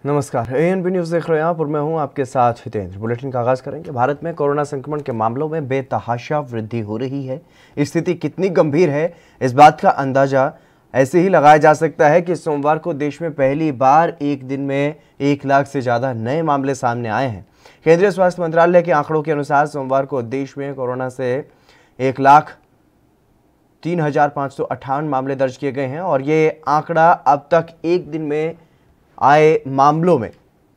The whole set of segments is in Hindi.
नमस्कार, एएनपी न्यूज देख रहे हैं आप और मैं हूं आपके साथ हितेंद्र। बुलेटिन का आगाज करेंगे। भारत में कोरोना संक्रमण के मामलों में बेतहाशा वृद्धि हो रही है। स्थिति कितनी गंभीर है, इस बात का अंदाजा ऐसे ही लगाया जा सकता है कि सोमवार को देश में पहली बार एक दिन में 1 लाख से ज्यादा नए मामले सामने आए हैं। केंद्रीय स्वास्थ्य मंत्रालय के आंकड़ों के अनुसार सोमवार को देश में कोरोना से 1,03,558 मामले दर्ज किए गए हैं और ये आंकड़ा अब तक एक दिन में आए मामलों में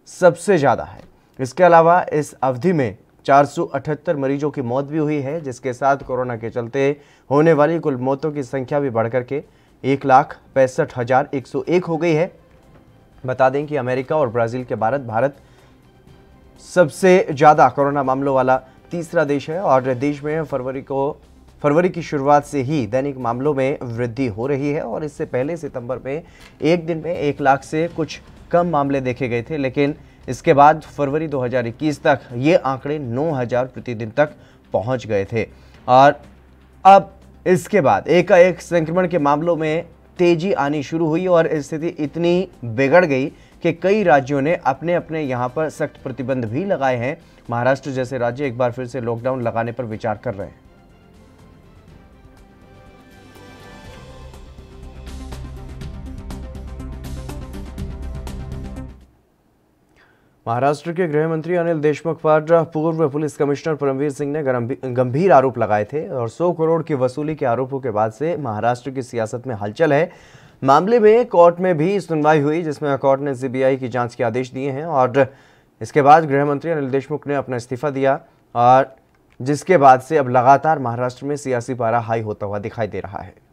सबसे ज़्यादा है। इसके अलावा इस अवधि में 478 मरीजों की मौत भी हुई है, जिसके साथ कोरोना के चलते होने वाली कुल मौतों की संख्या भी बढ़कर के 1,65,101 हो गई है। बता दें कि अमेरिका और ब्राज़ील के बाद भारत सबसे ज़्यादा कोरोना मामलों वाला तीसरा देश है और देश में फरवरी की शुरुआत से ही दैनिक मामलों में वृद्धि हो रही है और इससे पहले सितंबर में एक दिन में 1 लाख से कुछ कम मामले देखे गए थे, लेकिन इसके बाद फरवरी 2021 तक ये आंकड़े 9,000 प्रतिदिन तक पहुंच गए थे और अब इसके बाद एकाएक संक्रमण के मामलों में तेजी आनी शुरू हुई और स्थिति इतनी बिगड़ गई कि कई राज्यों ने अपने अपने यहाँ पर सख्त प्रतिबंध भी लगाए हैं। महाराष्ट्र जैसे राज्य एक बार फिर से लॉकडाउन लगाने पर विचार कर रहे हैं। महाराष्ट्र के गृह मंत्री अनिल देशमुख पर पूर्व पुलिस कमिश्नर परमवीर सिंह ने गंभीर आरोप लगाए थे और 100 करोड़ की वसूली के आरोपों के बाद से महाराष्ट्र की सियासत में हलचल है। मामले में कोर्ट में भी सुनवाई हुई, जिसमें कोर्ट ने सीबीआई की जांच के आदेश दिए हैं और इसके बाद गृह मंत्री अनिल देशमुख ने अपना इस्तीफा दिया और जिसके बाद से अब लगातार महाराष्ट्र में सियासी पारा हाई होता हुआ दिखाई दे रहा है।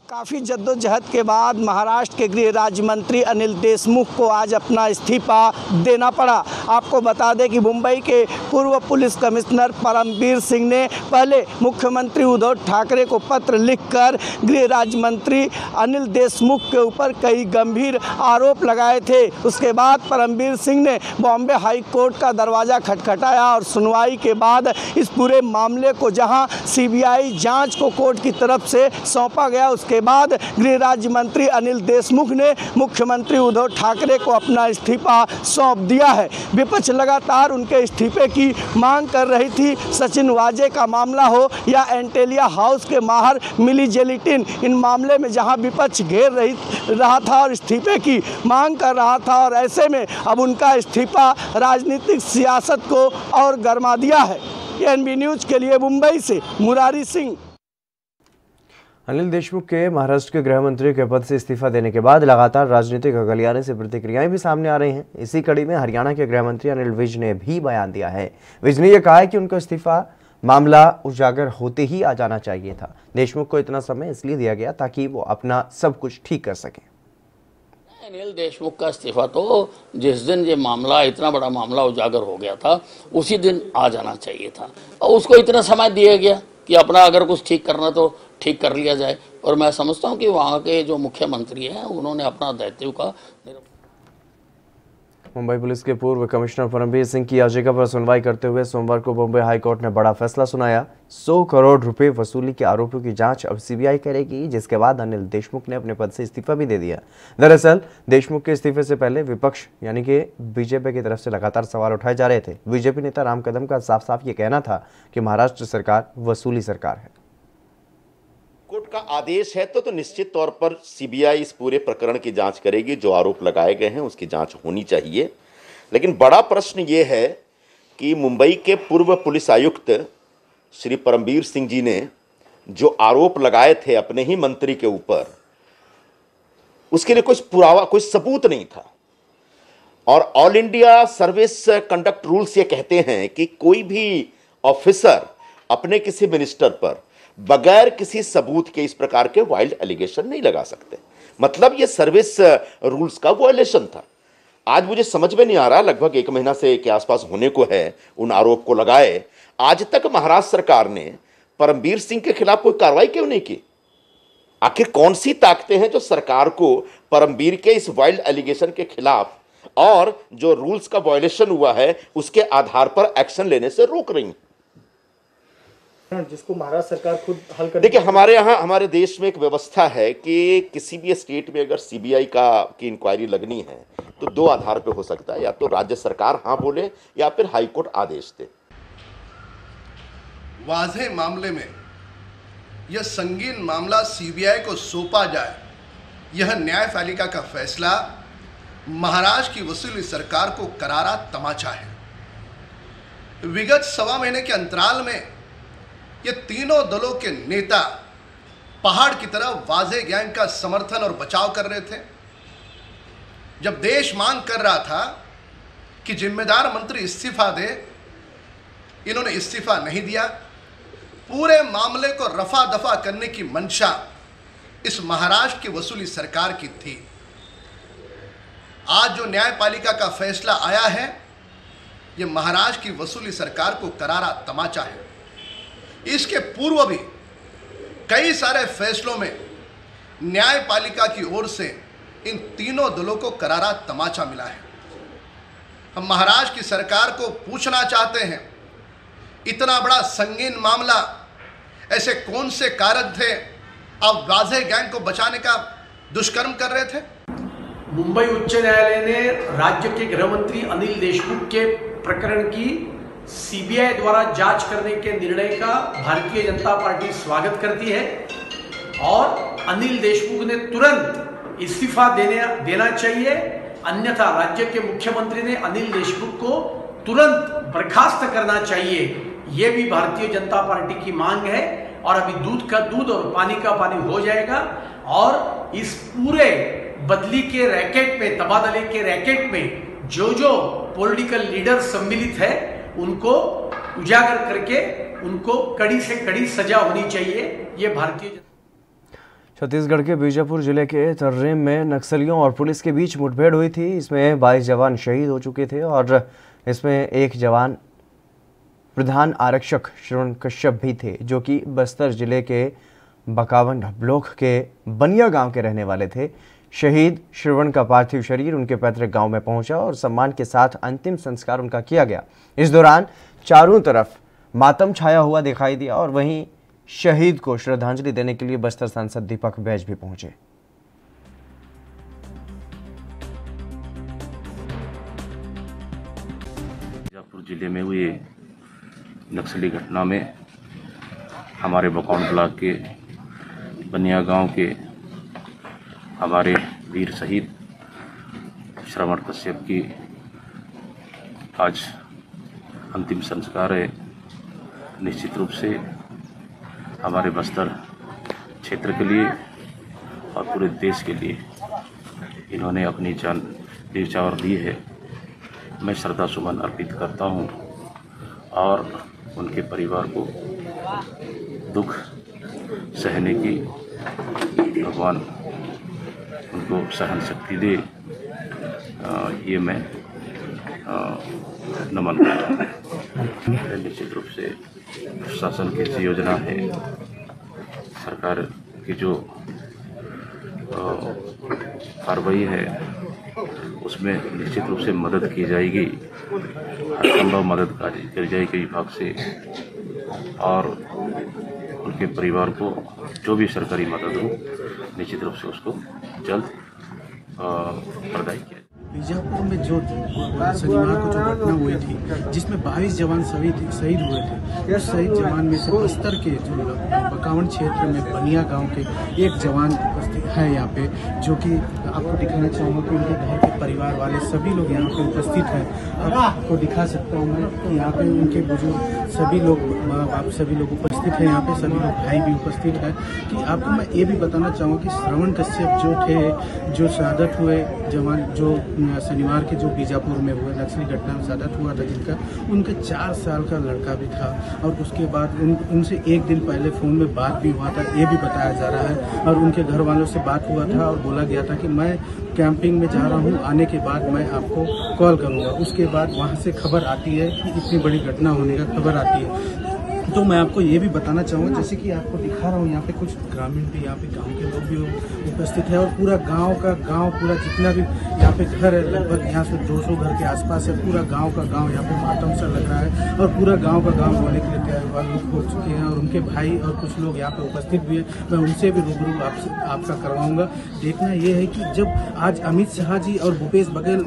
काफ़ी जद्दोजहद के बाद महाराष्ट्र के गृह राज्य मंत्री अनिल देशमुख को आज अपना इस्तीफा देना पड़ा। आपको बता दें कि मुंबई के पूर्व पुलिस कमिश्नर परमवीर सिंह ने पहले मुख्यमंत्री उद्धव ठाकरे को पत्र लिखकर गृह राज्य मंत्री अनिल देशमुख के ऊपर कई गंभीर आरोप लगाए थे। उसके बाद परमवीर सिंह ने बॉम्बे हाई कोर्ट का दरवाज़ा खटखटाया और सुनवाई के बाद इस पूरे मामले को जहां सीबीआई जांच को कोर्ट की तरफ से सौंपा गया, उसके बाद गृह राज्य मंत्री अनिल देशमुख ने मुख्यमंत्री उद्धव ठाकरे को अपना इस्तीफा सौंप दिया है। विपक्ष लगातार उनके इस्तीफे की मांग कर रही थी। सचिन वाजे का मामला हो या एंटेलिया हाउस के बाहर मिली जेलेटिन, इन मामले में जहां विपक्ष घेर रहा था और इस्तीफे की मांग कर रहा था और ऐसे में अब उनका इस्तीफा राजनीतिक सियासत को और गरमा दिया है। एएनबी न्यूज के लिए मुंबई से मुरारी सिंह। अनिल देशमुख के महाराष्ट्र के गृह मंत्री के पद से इस्तीफा देने के बाद लगातार राजनीतिक गलियारे से प्रतिक्रियाएं भी सामने आ रही हैं। इसी कड़ी में हरियाणा के गृह मंत्री अनिल विज ने भी बयान दिया है। विज ने यह कहा है कि उनका इस्तीफा मामला उजागर होते ही आ जाना चाहिए था। देशमुख को इतना समय इसलिए दिया गया ताकि वो अपना सब कुछ ठीक कर सके। अनिल देशमुख का इस्तीफा तो जिस दिन ये मामला, इतना बड़ा मामला उजागर हो गया था, उसी दिन आ जाना चाहिए था और उसको इतना समय दिया गया कि अपना अगर कुछ ठीक करना तो ठीक कर लिया जाए। और मैं समझता हूं कि वहां के जो मुख्यमंत्री हैं उन्होंने अपना दायित्व का। मुंबई पुलिस के पूर्व कमिश्नर परमवीर सिंह की याचिका पर सुनवाई करते हुए सोमवार को बॉम्बे हाई कोर्ट ने बड़ा फैसला सुनाया। 100 करोड़ रुपए वसूली के आरोपों की जांच अब सीबीआई करेगी, जिसके बाद अनिल देशमुख ने अपने पद से इस्तीफा भी दे दिया। दरअसल देशमुख के इस्तीफे से पहले विपक्ष यानी कि बीजेपी की तरफ से लगातार सवाल उठाए जा रहे थे। बीजेपी नेता राम कदम का साफ साफ ये कहना था कि महाराष्ट्र सरकार वसूली सरकार है। कोर्ट का आदेश है तो निश्चित तौर पर सीबीआई इस पूरे प्रकरण की जांच करेगी। जो आरोप लगाए गए हैं उसकी जांच होनी चाहिए। लेकिन बड़ा प्रश्न ये है कि मुंबई के पूर्व पुलिस आयुक्त श्री परमवीर सिंह जी ने जो आरोप लगाए थे अपने ही मंत्री के ऊपर, उसके लिए कुछ पुरावा, कोई सबूत नहीं था। और all India service conduct rules ये कहते हैं कि कोई भी ऑफिसर अपने किसी मिनिस्टर पर बगैर किसी सबूत के इस प्रकार के वाइल्ड एलिगेशन नहीं लगा सकते। मतलब ये सर्विस रूल्स का वायलेशन था। आज मुझे समझ में नहीं आ रहा, लगभग 1 महीना से के आसपास होने को है उन आरोप को लगाए, आज तक महाराष्ट्र सरकार ने परमवीर सिंह के खिलाफ कोई कार्रवाई क्यों नहीं की? आखिर कौन सी ताकतें हैं जो सरकार को परमवीर के इस वाइल्ड एलिगेशन के खिलाफ और जो रूल्स का वायलेशन हुआ है उसके आधार पर एक्शन लेने से रोक रही हैं? जिसको महाराष्ट्र सरकार खुद हल कर। देखिए, हमारे यहाँ, हमारे देश में एक व्यवस्था है कि किसी भी स्टेट में अगर सीबीआई की इंक्वायरी लगनी है तो दो आधार पे हो सकता है, या तो राज्य सरकार हाँ बोले या फिर हाईकोर्ट आदेश दे। वाज़ेह मामले में यह संगीन मामला सीबीआई को सौंपा जाए, यह न्यायपालिका का फैसला महाराष्ट्र की वसूली सरकार को करारा तमाचा है। विगत सवा महीने के अंतराल में ये तीनों दलों के नेता पहाड़ की तरह वाज़ेह गैंग का समर्थन और बचाव कर रहे थे। जब देश मांग कर रहा था कि जिम्मेदार मंत्री इस्तीफा दे, इन्होंने इस्तीफा नहीं दिया। पूरे मामले को रफा दफा करने की मंशा इस महाराष्ट्र की वसूली सरकार की थी। आज जो न्यायपालिका का फैसला आया है, ये महाराष्ट्र की वसूली सरकार को करारा तमाचा है। इसके पूर्व भी कई सारे फैसलों में न्यायपालिका की ओर से इन तीनों दलों को करारा तमाचा मिला है। हम महाराष्ट्र की सरकार को पूछना चाहते हैं, इतना बड़ा संगीन मामला, ऐसे कौन से कारक थे आप वाज़ेह गैंग को बचाने का दुष्कर्म कर रहे थे? मुंबई उच्च न्यायालय ने राज्य के गृह मंत्री अनिल देशमुख के प्रकरण की सीबीआई द्वारा जांच करने के निर्णय का भारतीय जनता पार्टी स्वागत करती है और अनिल देशमुख ने तुरंत इस्तीफा देना चाहिए। अन्यथा राज्य के मुख्यमंत्री ने अनिल देशमुख को तुरंत बर्खास्त करना चाहिए। ये भी भारतीय जनता पार्टी की मांग है और अभी दूध का दूध और पानी का पानी हो जाएगा और इस पूरे बदली के रैकेट में, तबादले के रैकेट में जो पॉलिटिकल लीडर सम्मिलित है उनको उजागर करके उनको कड़ी से कड़ी सजा होनी चाहिए। ये भारतीय छत्तीसगढ़ के बीजापुर जिले के तर्रेम में नक्सलियों और पुलिस के बीच मुठभेड़ हुई थी। इसमें 22 जवान शहीद हो चुके थे और इसमें एक जवान प्रधान आरक्षक श्रवण कश्यप भी थे, जो कि बस्तर जिले के बकावन ब्लॉक के बनिया गांव के रहने वाले थे। शहीद श्रवण का पार्थिव शरीर उनके पैतृक गांव में पहुंचा और सम्मान के साथ अंतिम संस्कार उनका किया गया। इस दौरान चारों तरफ मातम छाया हुआ दिखाई दिया और वहीं शहीद को श्रद्धांजलि देने के लिए बस्तर सांसद दीपक बैज भी पहुंचे। बीजापुर जिले में हुई नक्सली घटना में हमारे बकावन ब्लॉक के बनिया गांव के हमारे वीर शहीद श्रवण कश्यप की आज अंतिम संस्कार है। निश्चित रूप से हमारे बस्तर क्षेत्र के लिए और पूरे देश के लिए इन्होंने अपनी जान न्यौछावर दी है। मैं श्रद्धा सुमन अर्पित करता हूं और उनके परिवार को दुख सहने की भगवान उनको सहन शक्ति दे, ये मैं नमन करता हूँ। निश्चित रूप से शासन की जो योजना है, सरकार की जो कार्रवाई है, उसमें निश्चित रूप से मदद की जाएगी। हर संभव मदद करी जाएगी विभाग से और उनके परिवार को जो भी सरकारी मदद हो निश्चित रूप से उसको जल्द प्रदान किया। बीजापुर में जो शनिवार को जो घटना हुई थी जिसमें 22 जवान शहीद हुए थे, उस शहीद जवान में से बस्तर के जो बकावन क्षेत्र में बनिया गांव के एक जवान उपस्थित है यहाँ पे, जो कि आपको दिखाना चाहूँगा कि उनके घर के परिवार वाले सभी लोग यहाँ पे उपस्थित हैं। आपको दिखा सकता हूँ मैं कि यहाँ पे उनके बुजुर्ग सभी लोग, माँ बाप सभी लोग उपस्थित हैं यहाँ पे, सभी लोग भाई भी उपस्थित है। कि आपको मैं ये भी बताना चाहूँगा कि श्रवण कश्यप जो थे, जो शहादत हुए जवान, जो शनिवार के जो बीजापुर में हुए नक्सली घटना में शहादत हुआ था जिनका, उनके 4 साल का लड़का भी था और उसके बाद उनसे एक दिन पहले फ़ोन में बात भी हुआ था, ये भी बताया जा रहा है। और उनके घर वालों से बात हुआ था और बोला गया था कि मैं कैंपिंग में जा रहा हूँ, आने के बाद मैं आपको कॉल करूँगा। उसके बाद वहाँ से खबर आती है कि इतनी बड़ी घटना होने का खबर आती है। तो मैं आपको ये भी बताना चाहूँगा, जैसे कि आपको दिखा रहा हूँ यहाँ पे कुछ ग्रामीण भी, यहाँ पे गांव के लोग भी उपस्थित है और पूरा गांव पूरा जितना भी यहाँ पे घर है, लगभग यहाँ से 200 घर के आसपास है। पूरा गांव का गांव यहाँ पे मातम सा लग रहा है और पूरा गांव का गांव होने के लिए तैयार हो चुके हैं और उनके भाई और कुछ लोग यहाँ पे उपस्थित भी हैं। मैं उनसे भी रूबरू आपका करवाऊंगा। देखना ये है कि जब आज अमित शाह जी और भूपेश बघेल,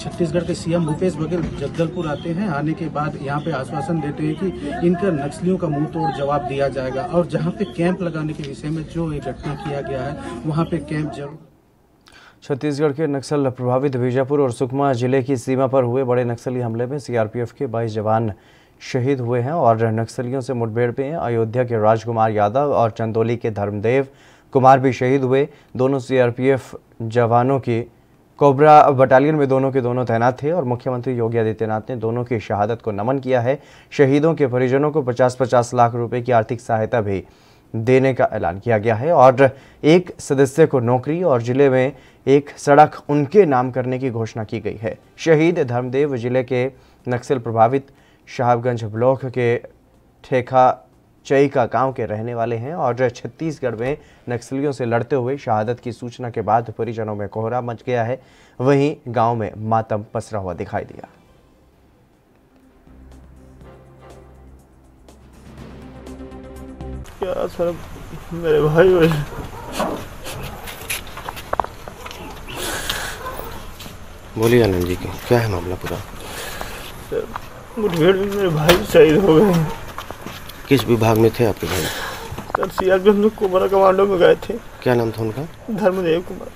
छत्तीसगढ़ के सीएम भूपेश बघेल जगदलपुर आते हैं, आने के बाद यहाँ पे आश्वासन देते हैं कि इनका नक्सलियों का मुंह तोड़ जवाब दिया जाएगा और जहाँ पे कैंप लगाने के विषय में जो एक घटना किया गया है वहाँ पे कैंप जरूर। छत्तीसगढ़ के नक्सल प्रभावित बीजापुर और सुकमा जिले की सीमा पर हुए बड़े नक्सली हमले में सीआरपीएफ के 22 जवान शहीद हुए हैं और नक्सलियों से मुठभेड़ में अयोध्या के राजकुमार यादव और चंदौली के धर्मदेव कुमार भी शहीद हुए। दोनों सीआरपीएफ जवानों की कोबरा बटालियन में दोनों के दोनों तैनात थे और मुख्यमंत्री योगी आदित्यनाथ ने दोनों की शहादत को नमन किया है। शहीदों के परिजनों को 50-50 लाख रुपए की आर्थिक सहायता भी देने का ऐलान किया गया है और एक सदस्य को नौकरी और जिले में एक सड़क उनके नाम करने की घोषणा की गई है। शहीद धर्मदेव जिले के नक्सल प्रभावित साहबगंज ब्लॉक के ठेका चईका गांव के रहने वाले हैं और छत्तीसगढ़ में नक्सलियों से लड़ते हुए शहादत की सूचना के बाद परिजनों में कोहरा मच गया है। वहीं गांव में मातम पसरा हुआ दिखाई दिया। क्या सर, मेरे भाई बोलिए आनंद जी, क्या है मामला पूरा? मुठभेड़ में मेरे भाई शहीद हो गए। किस विभाग में थे आपके भाई? सर सीआरपीएफ में कोबरा कमांडो में गए थे। क्या नाम था उनका? धर्मदेव कुमार।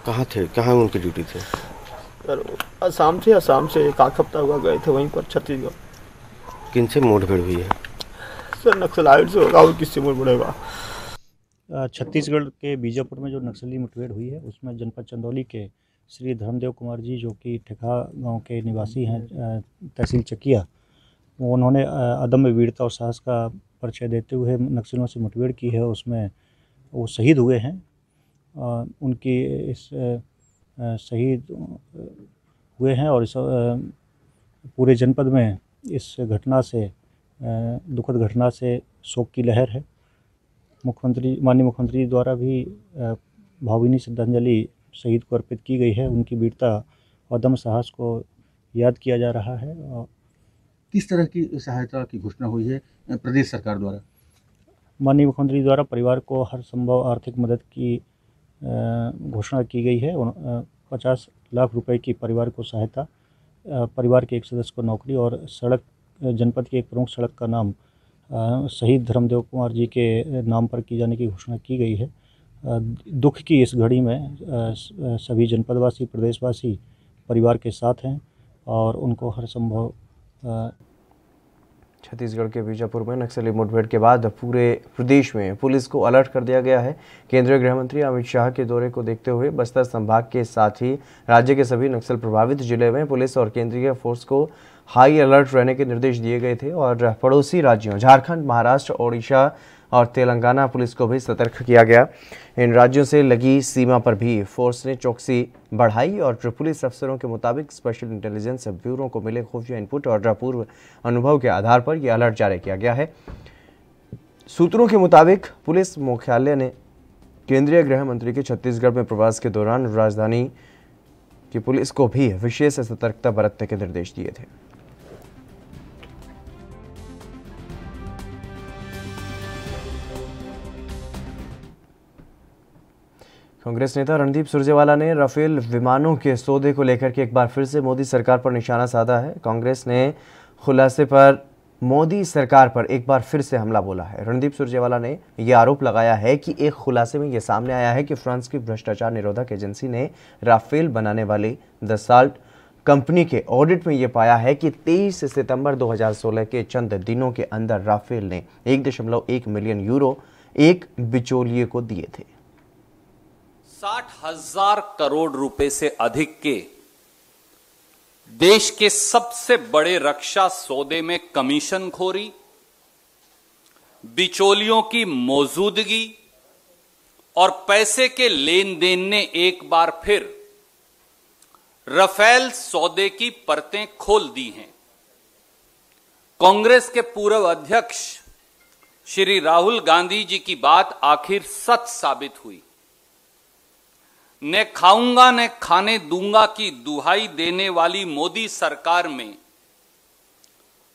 कहाँ थे, कहाँ उनकी ड्यूटी थे? सर असम से एक आध हफ्ता हुआ गए थे वहीं पर छत्तीसगढ़। किन से मुठभेड़ हुई है? सर नक्सलाइट से होगा और किससे मुठभेड़ होगा? छत्तीसगढ़ के बीजापुर में जो नक्सली मुठभेड़ हुई है उसमें जनपद चंदौली के श्री धर्मदेव कुमार जी, जो कि ठेका गांव के निवासी हैं, तहसील चकिया, उन्होंने अदम्य वीरता और साहस का परिचय देते हुए नक्सलियों से मुठभेड़ की है। उसमें वो शहीद हुए हैं। उनकी इस शहीद हुए हैं और इस पूरे जनपद में इस घटना से, दुखद घटना से शोक की लहर है। माननीय मुख्यमंत्री द्वारा भी भावभीनी श्रद्धांजलि शहीद को अर्पित की गई है। उनकी वीरता और दम साहस को याद किया जा रहा है। किस तरह की सहायता की घोषणा हुई है प्रदेश सरकार द्वारा? माननीय मुख्यमंत्री द्वारा परिवार को हर संभव आर्थिक मदद की घोषणा की गई है। 50 लाख रुपए की परिवार को सहायता, परिवार के एक सदस्य को नौकरी और सड़क, जनपद की एक प्रमुख सड़क का नाम शहीद धर्मदेव कुमार जी के नाम पर की जाने की घोषणा की गई है। दुख की इस घड़ी में सभी जनपदवासी, प्रदेशवासी परिवार के साथ हैं और उनको हर संभव। छत्तीसगढ़ के बीजापुर में नक्सली मुठभेड़ के बाद पूरे प्रदेश में पुलिस को अलर्ट कर दिया गया है। केंद्रीय गृह मंत्री अमित शाह के दौरे को देखते हुए बस्तर संभाग के साथ ही राज्य के सभी नक्सल प्रभावित जिले में पुलिस और केंद्रीय फोर्स को हाई अलर्ट रहने के निर्देश दिए गए थे और पड़ोसी राज्यों झारखंड, महाराष्ट्र, ओडिशा और तेलंगाना पुलिस को भी सतर्क किया गया। इन राज्यों से लगी सीमा पर भी फोर्स ने चौकसी बढ़ाई और पुलिस अफसरों के मुताबिक स्पेशल इंटेलिजेंस ब्यूरो को मिले खुफिया इनपुट और पूर्व अनुभव के आधार पर यह अलर्ट जारी किया गया है। सूत्रों के मुताबिक पुलिस मुख्यालय ने केंद्रीय गृह मंत्री के छत्तीसगढ़ में प्रवास के दौरान राजधानी की पुलिस को भी विशेष सतर्कता बरतने के निर्देश दिए थे। कांग्रेस नेता रणदीप सुरजेवाला ने राफेल विमानों के सौदे को लेकर के एक बार फिर से मोदी सरकार पर निशाना साधा है। कांग्रेस ने खुलासे पर मोदी सरकार पर एक बार फिर से हमला बोला है। रणदीप सुरजेवाला ने यह आरोप लगाया है कि एक खुलासे में यह सामने आया है कि फ्रांस की भ्रष्टाचार निरोधक एजेंसी ने राफेल बनाने वाली दसाल्ट कंपनी के ऑडिट में यह पाया है कि 23 सितंबर 2016 के चंद दिनों के अंदर राफेल ने 1.1 मिलियन यूरो एक बिचौलिए को दिए थे। 60,000 करोड़ रुपए से अधिक के देश के सबसे बड़े रक्षा सौदे में कमीशनखोरी, बिचौलियों की मौजूदगी और पैसे के लेन देन ने एक बार फिर राफेल सौदे की परतें खोल दी हैं। कांग्रेस के पूर्व अध्यक्ष श्री राहुल गांधी जी की बात आखिर सच साबित हुई। ने खाऊंगा ने खाने दूंगा की दुहाई देने वाली मोदी सरकार में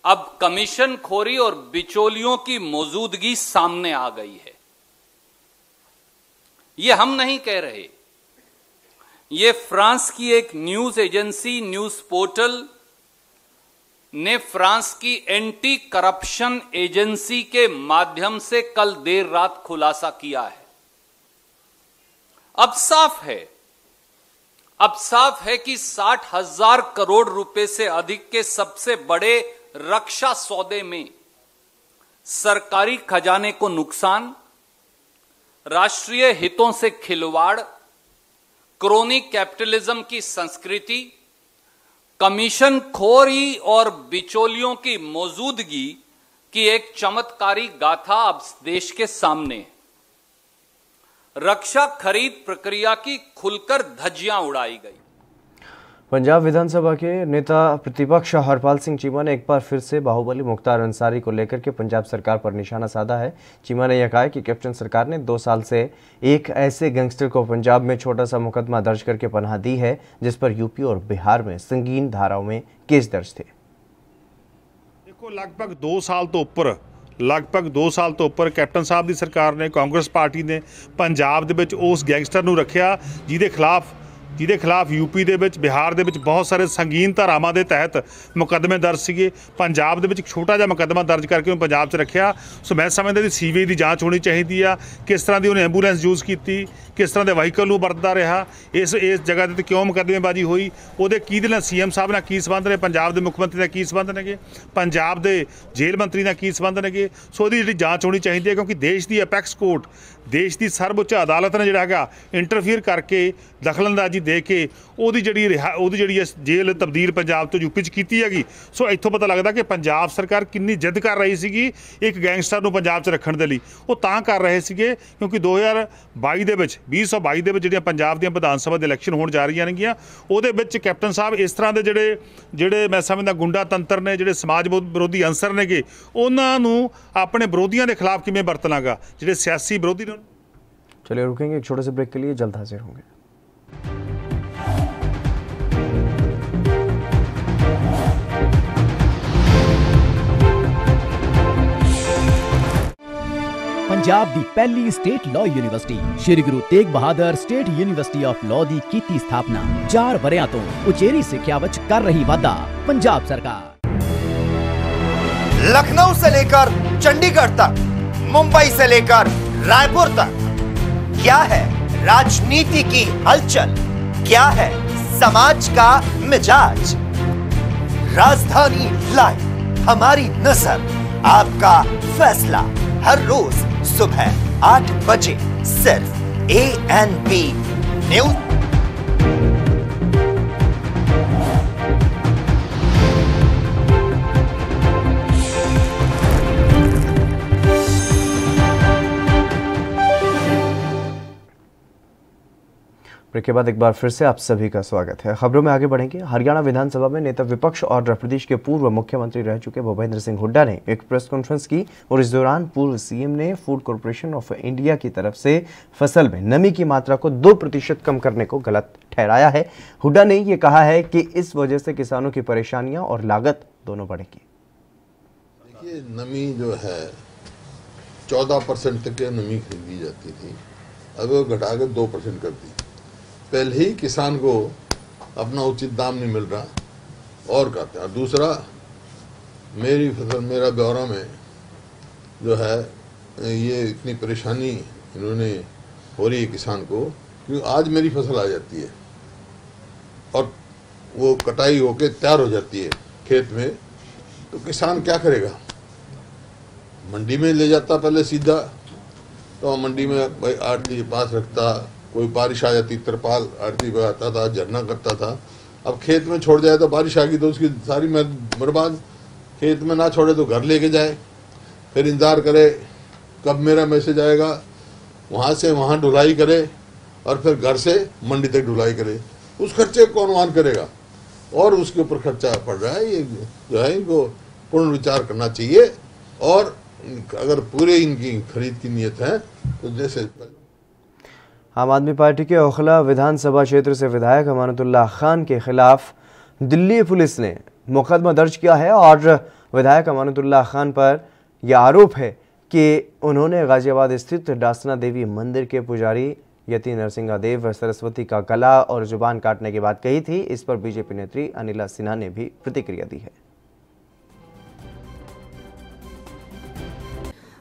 अब कमीशन खोरी और बिचौलियों की मौजूदगी सामने आ गई है। यह हम नहीं कह रहे, ये फ्रांस की एक न्यूज एजेंसी न्यूज पोर्टल ने फ्रांस की एंटी करप्शन एजेंसी के माध्यम से कल देर रात खुलासा किया है। अब साफ है कि 60,000 करोड़ रुपए से अधिक के सबसे बड़े रक्षा सौदे में सरकारी खजाने को नुकसान, राष्ट्रीय हितों से खिलवाड़, क्रोनी कैपिटलिज्म की संस्कृति, कमीशन खोरी और बिचौलियों की मौजूदगी की एक चमत्कारी गाथा अब देश के सामने है। रक्षा खरीद प्रक्रिया की खुलकर धज्जियां उड़ाई गई। पंजाब विधानसभा के नेता प्रतिपक्ष हरपाल सिंह चीमा ने एक बार फिर से बाहुबली मुख्तार अंसारी को लेकर के पंजाब सरकार पर निशाना साधा है। चीमा ने यह कहा कि कैप्टन सरकार ने 2 साल से एक ऐसे गैंगस्टर को पंजाब में छोटा सा मुकदमा दर्ज करके पनाह दी है जिस पर यूपी और बिहार में संगीन धाराओं में केस दर्ज थे। देखो लगभग 2 साल तो ਉੱਪਰ ਕੈਪਟਨ ਸਾਹਿਬ ਦੀ ਸਰਕਾਰ ਨੇ, ਕਾਂਗਰਸ ਪਾਰਟੀ ਨੇ ਪੰਜਾਬ ਦੇ ਵਿੱਚ ਉਸ ਗੈਂਗਸਟਰ ਨੂੰ ਰੱਖਿਆ ਜਿਹਦੇ ਖਿਲਾਫ यूपी ਦੇ ਵਿੱਚ, ਬਿਹਾਰ ਦੇ ਵਿੱਚ ਬਹੁਤ ਸਾਰੇ ਸੰਗੀਨ ਧਾਰਾਵਾਂ ਦੇ ਤਹਿਤ ਮੁਕੱਦਮੇ ਦਰਜ ਸੀਗੇ। ਪੰਜਾਬ ਦੇ ਵਿੱਚ ਇੱਕ ਛੋਟਾ ਜਿਹਾ ਮੁਕੱਦਮਾ ਦਰਜ ਕਰਕੇ ਉਹਨੂੰ ਪੰਜਾਬ 'ਚ ਰੱਖਿਆ। ਸੋ ਮੈਂ ਸਮਝਦਾ ਕਿ ਸੀਬੀਆਈ ਦੀ ਜਾਂਚ ਹੋਣੀ ਚਾਹੀਦੀ ਆ। ਕਿਸ ਤਰ੍ਹਾਂ ਦੀ ਉਹਨੇ ਐਂਬੂਲੈਂਸ ਯੂਜ਼ ਕੀਤੀ, ਕਿਸ ਤਰ੍ਹਾਂ ਦੇ ਵਾਹੀਕਲ ਨੂੰ ਵਰਤਦਾ ਰਿਹਾ, ਇਸ ਜਗ੍ਹਾ ਤੇ ਕਿਉਂ ਮੁਕੱਦਮੇਬਾਜ਼ੀ ਹੋਈ, ਉਹਦੇ ਕਿਹਦੇ ਨਾਲ ਸੀਐਮ ਸਾਹਿਬ ਨਾਲ ਕੀ ਸੰਬੰਧ ਨੇ, ਪੰਜਾਬ ਦੇ ਮੁੱਖ ਮੰਤਰੀ ਨਾਲ ਕੀ ਸੰਬੰਧ ਨੇਗੇ, ਪੰਜਾਬ ਦੇ ਜੇਲ੍ਹ ਮੰਤਰੀ ਨਾਲ ਕੀ ਸੰਬੰਧ ਨੇਗੇ। ਸੋ ਉਹਦੀ ਜਿਹੜੀ ਜਾਂਚ ਹੋਣੀ ਚਾਹੀਦੀ ਹੈ ਕਿਉਂਕਿ ਦੇਸ਼ ਦੀ ਅਪੈਕਸ ਕੋਰਟ, ਦੇਸ਼ ਦੀ ਸਰਵਉੱਚ ਅਦਾਲਤ ਨੇ ਜਿਹੜਾ ਹੈਗਾ ਇੰਟਰਫੀਅਰ ਕਰਕੇ ਦਖਲਅੰਦਾਜ਼ੀ ਦੇ ਕੇ ਉਹਦੀ ਜਿਹੜੀ ਜੇਲ੍ਹ ਤਬਦੀਲ ਪੰਜਾਬ ਤੋਂ यूपी 'ਚ ਕੀਤੀ ਹੈਗੀ। ਸੋ ਇੱਥੋਂ ਪਤਾ ਲੱਗਦਾ ਕਿ ਪੰਜਾਬ ਸਰਕਾਰ ਕਿੰਨੀ ਜਿੱਦ ਕਰ ਰਹੀ ਸੀਗੀ ਇੱਕ ਗੈਂਗਸਟਰ ਨੂੰ ਪੰਜਾਬ 'ਚ ਰੱਖਣ ਦੇ ਲਈ। ਉਹ ਤਾਂ ਕਰ ਰਹੇ ਸੀਗੇ ਕਿਉਂਕਿ 2022 ਦੇ ਵਿੱਚ ਜਿਹੜੀਆਂ ਪੰਜਾਬ ਦੀਆਂ ਵਿਧਾਨ ਸਭਾ ਦੇ ਇਲੈਕਸ਼ਨ ਹੋਣ ਜਾ ਰਹੀਆਂ ਨੇਗੀਆਂ, ਉਹਦੇ ਵਿੱਚ ਕੈਪਟਨ ਸਾਹਿਬ ਇਸ ਤਰ੍ਹਾਂ ਦੇ ਜਿਹੜੇ ਮੈਂ ਸਮਝਦਾ ਗੁੰਡਾ ਤੰਤਰ ਨੇ, ਜਿਹੜੇ ਸਮਾਜ ਵਿਰੋਧੀ ਅੰਸਰ ਨੇਗੇ, ਉਹਨਾਂ ਨੂੰ ਆਪਣੇ ਵਿਰੋਧੀਆਂ ਦੇ ਖਿਲਾਫ ਕਿਵੇਂ ਵਰਤਣਾਗਾ, ਜਿਹੜੇ ਸਿਆਸੀ ਵਿਰੋਧੀ ਨੇ। चलिए रुकेंगे एक छोटे से ब्रेक के लिए, जल्द हाजिर होंगे। पंजाब दी पहली state law university Shri Guru Tegh Bahadur state university of law दी कीती स्थापना 4 वरियां तो उचेरी सिक्ख्या विच कर रही वाधा पंजाब सरकार। लखनऊ से लेकर चंडीगढ़ तक, मुंबई से लेकर रायपुर तक, क्या है राजनीति की हलचल, क्या है समाज का मिजाज। राजधानी लाइव, हमारी नजर, आपका फैसला, हर रोज सुबह 8 बजे सिर्फ ANP न्यूज। ब्रेक के बाद एक बार फिर से आप सभी का स्वागत है। खबरों में आगे बढ़ेंगे। हरियाणा विधानसभा में नेता विपक्ष और प्रदेश के पूर्व मुख्यमंत्री रह चुके भूपेंद्र सिंह हुड्डा ने एक प्रेस कॉन्फ्रेंस की और इस दौरान पूर्व सीएम ने फूड कॉरपोरेशन ऑफ इंडिया की तरफ से फसल में नमी की मात्रा को 2% कम करने को गलत ठहराया है। हुड्डा ने यह कहा है कि इस वजह से किसानों की परेशानियां और लागत दोनों बढ़ेगी। देखिए, नमी जो है 14% तक नमी खरीदी जाती थी, अब वो घटा कर 2% कर दी। पहले ही किसान को अपना उचित दाम नहीं मिल रहा और कहते हैं। दूसरा, मेरी फसल मेरा ब्यौरा में जो है ये इतनी परेशानी इन्होंने हो रही है किसान को, क्योंकि आज मेरी फसल आ जाती है और वो कटाई होके तैयार हो जाती है खेत में, तो किसान क्या करेगा। मंडी में ले जाता पहले सीधा, तो मंडी में भाई आड़ती के पास रखता, कोई बारिश आ जाती तरपाल आड़ती पे आता था, झरना करता था। अब खेत में छोड़ जाए तो बारिश आ गई तो उसकी सारी बर्बाद। खेत में ना छोड़े तो घर लेके जाए, फिर इंतजार करे कब मेरा मैसेज आएगा, वहाँ से वहाँ ढुलाई करे और फिर घर से मंडी तक ढुलाई करे। उस खर्चे को कौन वहन करेगा और उसके ऊपर खर्चा पड़ रहा है। ये जो है इनको पूर्ण विचार करना चाहिए और अगर पूरे इनकी खरीद की नीयत है तो जैसे आम आदमी पार्टी के ओखला विधानसभा क्षेत्र से विधायक अमानतुल्लाह खान के खिलाफ दिल्ली पुलिस ने मुकदमा दर्ज किया है और विधायक अमानतुल्लाह खान पर यह आरोप है कि उन्होंने गाजियाबाद स्थित डासना देवी मंदिर के पुजारी यति नरसिंहा देव सरस्वती का गला और जुबान काटने की बात कही थी। इस पर बीजेपी नेत्री अनिला सिन्हा ने भी प्रतिक्रिया दी है।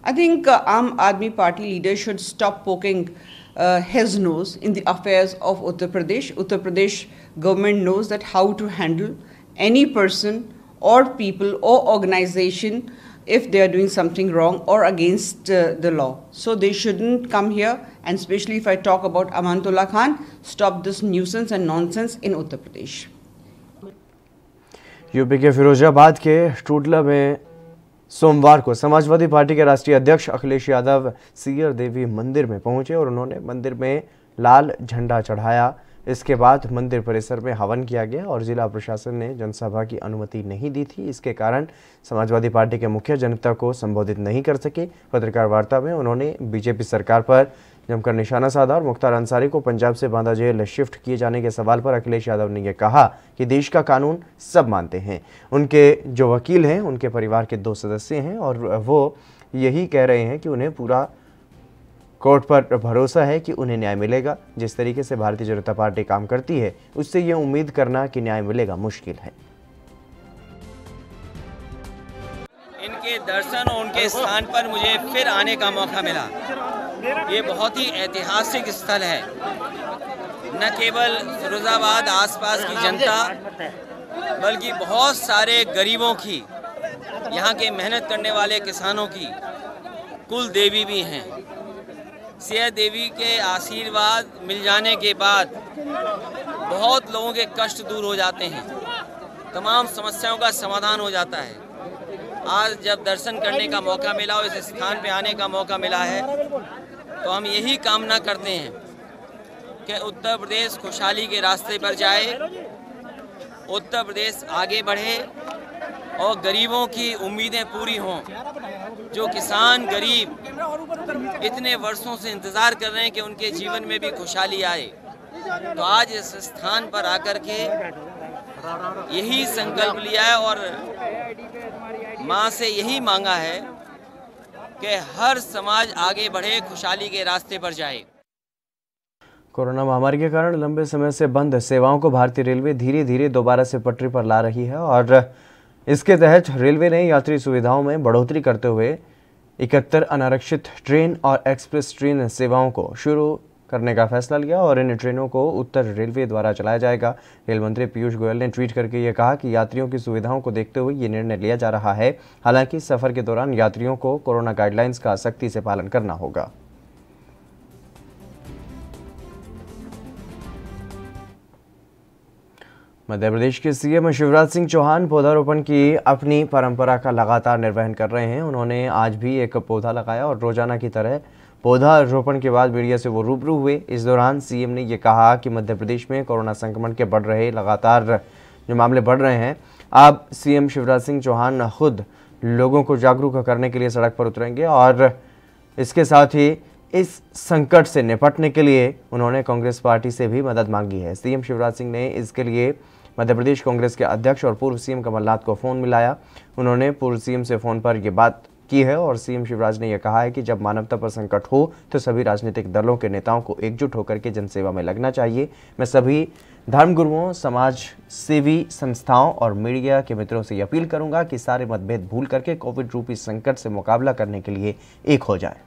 I think Aam Aadmi Party leaders should stop poking his nose in the affairs of Uttar Pradesh. Uttar Pradesh government knows that how to handle any person or people or organization if they are doing something wrong or against the law. So they shouldn't come here, and especially if I talk about Amanatullah Khan, stop this nuisance and nonsense in Uttar Pradesh. UP के फिरोजाबाद के टूडला में सोमवार को समाजवादी पार्टी के राष्ट्रीय अध्यक्ष अखिलेश यादव सियर देवी मंदिर में पहुंचे और उन्होंने मंदिर में लाल झंडा चढ़ाया। इसके बाद मंदिर परिसर में हवन किया गया और जिला प्रशासन ने जनसभा की अनुमति नहीं दी थी। इसके कारण समाजवादी पार्टी के मुखिया जनता को संबोधित नहीं कर सके। पत्रकार वार्ता में उन्होंने बीजेपी सरकार पर जमकर निशाना साधा और मुख्तार अंसारी को पंजाब से बांदा जेल शिफ्ट किए जाने के सवाल पर अखिलेश यादव ने यह कहा कि देश का कानून सब मानते हैं। उनके जो वकील हैं उनके परिवार के 2 सदस्य हैं और वो यही कह रहे हैं कि उन्हें पूरा कोर्ट पर भरोसा है कि उन्हें न्याय मिलेगा। जिस तरीके से भारतीय जनता पार्टी काम करती है उससे ये उम्मीद करना कि न्याय मिलेगा मुश्किल है। इनके दर्शन और उनके स्थान पर मुझे फिर आने का मौका मिला। ये बहुत ही ऐतिहासिक स्थल है। न केवल फिरोजाबाद आसपास की जनता बल्कि बहुत सारे गरीबों की, यहाँ के मेहनत करने वाले किसानों की कुल देवी भी हैं। सिया देवी के आशीर्वाद मिल जाने के बाद बहुत लोगों के कष्ट दूर हो जाते हैं, तमाम समस्याओं का समाधान हो जाता है। आज जब दर्शन करने का मौका मिला और इस स्थान पे आने का मौका मिला है तो हम यही कामना करते हैं कि उत्तर प्रदेश खुशहाली के रास्ते पर जाए, उत्तर प्रदेश आगे बढ़े और गरीबों की उम्मीदें पूरी हों। जो किसान गरीब इतने वर्षों से इंतज़ार कर रहे हैं कि उनके जीवन में भी खुशहाली आए, तो आज इस स्थान पर आकर के यही संकल्प लिया है और माँ से यही मांगा है कि हर समाज आगे बढ़े, खुशहाली के रास्ते पर जाए। कोरोना महामारी के कारण लंबे समय से बंद सेवाओं को भारतीय रेलवे धीरे धीरे दोबारा से पटरी पर ला रही है और इसके तहत रेलवे ने यात्री सुविधाओं में बढ़ोतरी करते हुए 71 अनारक्षित ट्रेन और एक्सप्रेस ट्रेन सेवाओं को शुरू करने का फैसला लिया और इन ट्रेनों को उत्तर रेलवे द्वारा चलाया जाएगा। रेल मंत्री पीयूष गोयल ने ट्वीट करके ये कहा कि यात्रियों की सुविधाओं को देखते हुए ये निर्णय लिया जा रहा है। हालांकि सफर के दौरान यात्रियों को कोरोना गाइडलाइंस का सख्ती से पालन करना होगा। मध्य प्रदेश के सीएम शिवराज सिंह चौहान पौधारोपण की अपनी परंपरा का लगातार निर्वहन कर रहे हैं। उन्होंने आज भी एक पौधा लगाया और रोजाना की तरह पौधारोपण के बाद मीडिया से वो रूबरू हुए। इस दौरान सीएम ने ये कहा कि मध्य प्रदेश में कोरोना संक्रमण के बढ़ रहे लगातार जो मामले बढ़ रहे हैं, अब सीएम शिवराज सिंह चौहान खुद लोगों को जागरूक करने के लिए सड़क पर उतरेंगे और इसके साथ ही इस संकट से निपटने के लिए उन्होंने कांग्रेस पार्टी से भी मदद मांगी है। सीएम शिवराज सिंह ने इसके लिए मध्य प्रदेश कांग्रेस के अध्यक्ष और पूर्व सीएम कमलनाथ को फ़ोन मिलाया। उन्होंने पूर्व सीएम से फ़ोन पर यह बात की है और सीएम शिवराज ने यह कहा है कि जब मानवता पर संकट हो तो सभी राजनीतिक दलों के नेताओं को एकजुट होकर के जनसेवा में लगना चाहिए। मैं सभी धर्मगुरुओं, समाज सेवी संस्थाओं और मीडिया के मित्रों से अपील करूंगा कि सारे मतभेद भूल करके कोविड रूपी संकट से मुकाबला करने के लिए एक हो जाए।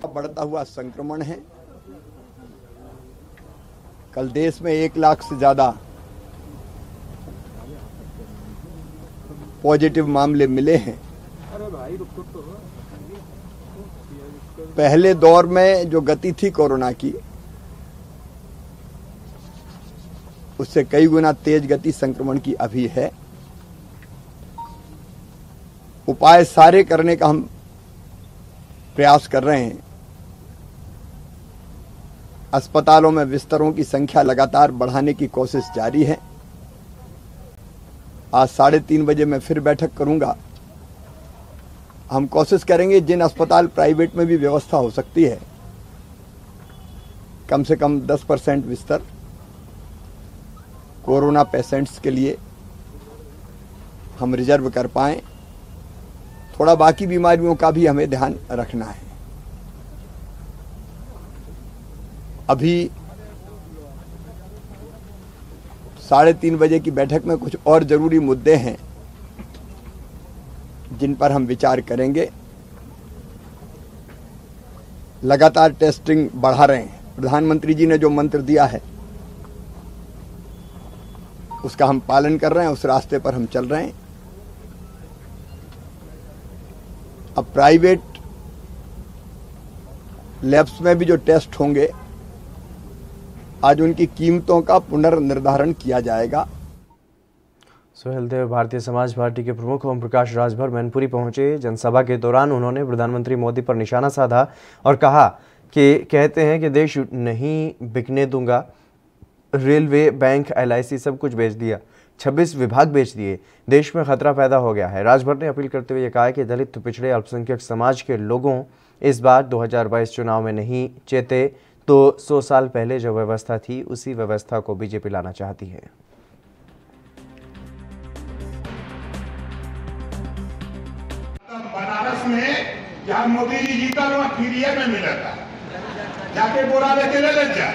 बढ़ता हुआ संक्रमण है। कल देश में 1 लाख से ज्यादा पॉजिटिव मामले मिले हैं। पहले दौर में जो गति थी कोरोना की, उससे कई गुना तेज गति संक्रमण की अभी है। उपाय सारे करने का हम प्रयास कर रहे हैं। अस्पतालों में बिस्तरों की संख्या लगातार बढ़ाने की कोशिश जारी है। आज 3:30 बजे मैं फिर बैठक करूंगा। हम कोशिश करेंगे जिन अस्पताल प्राइवेट में भी व्यवस्था हो सकती है कम से कम 10% बिस्तर कोरोना पेशेंट्स के लिए हम रिजर्व कर पाएं। थोड़ा बाकी बीमारियों का भी हमें ध्यान रखना है। अभी 3:30 बजे की बैठक में कुछ और जरूरी मुद्दे हैं जिन पर हम विचार करेंगे। लगातार टेस्टिंग बढ़ा रहे हैं। प्रधानमंत्री जी ने जो मंत्र दिया है उसका हम पालन कर रहे हैं, उस रास्ते पर हम चल रहे हैं। अब प्राइवेट लैब्स में भी जो टेस्ट होंगे आज उनकी कीमतों का पुनर्निर्धारण किया जाएगा। सोहेल देव भारतीय समाज पार्टी के प्रमुख ओम प्रकाश राजभर मैनपुरी पहुंचे। जनसभा के दौरान उन्होंने प्रधानमंत्री मोदी पर निशाना साधा और कहा कि कहते हैं कि देश नहीं बिकने दूंगा। रेलवे, बैंक, LIC सब कुछ बेच दिया, 26 विभाग बेच दिए, देश में खतरा पैदा हो गया है। राजभर ने अपील करते हुए ये कहा कि दलित, पिछड़े, अल्पसंख्यक समाज के लोगों इस बार 2022 चुनाव में नहीं चेते तो 100 साल पहले जो व्यवस्था थी उसी व्यवस्था को बीजेपी लाना चाहती है। बनारस में जहाँ मोदी जी जीता वहाँ फ्रीए में मिला था, जाके बोरा लेके ले जा।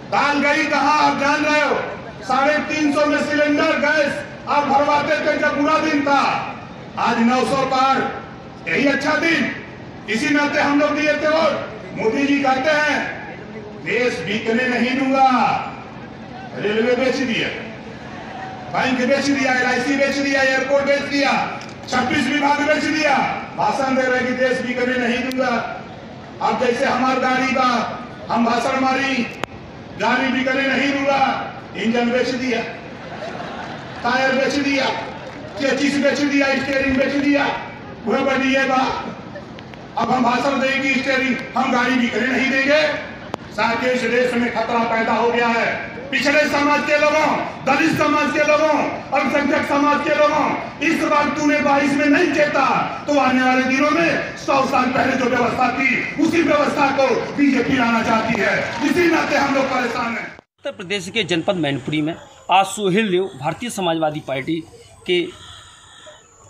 दाल गई कहाँ आप जान रहे हो? 350 में सिलेंडर गैस आप भरवाते थे जब बुरा दिन था। आज 900 पार, यही अच्छा दिन। इसी नाते हम लोग दिए थे वोट। मोदी जी कहते हैं देश बिकने नहीं दूंगा। रेलवे बेच दिया, बैंक बेच दिया, LIC बेच दिया, एयरपोर्ट बेच दिया, 26 विभाग बेच दिया। भाषण दे रहे कि देश बिकने नहीं दूंगा। अब जैसे हमार गाड़ी बा, हम भाषण मारी गाड़ी बिकने नहीं दूंगा। इंजन बेच दिया, टायर बेच दिया, चेचिस बेच दिया, स्टीयरिंग बेच दिया। वह बढ़िए बा, अब हम भाषण देंगे स्टीयरिंग, हम गाड़ी बिकने नहीं देंगे। साथ इस देश में खतरा पैदा हो गया है। पिछड़े समाज के लोगों, दलित समाज के लोगों, अल्पसंख्यक समाज के लोगों, इस बार तूने 22 में नहीं जीता तो आने वाले दिनों में 100 साल पहले जो व्यवस्था थी उसी व्यवस्था को बीजेपी लाना चाहती है। इसी नाते हम लोग परेशान हैं। उत्तर प्रदेश के जनपद मैनपुरी में आज सोहेल देव भारतीय समाजवादी पार्टी के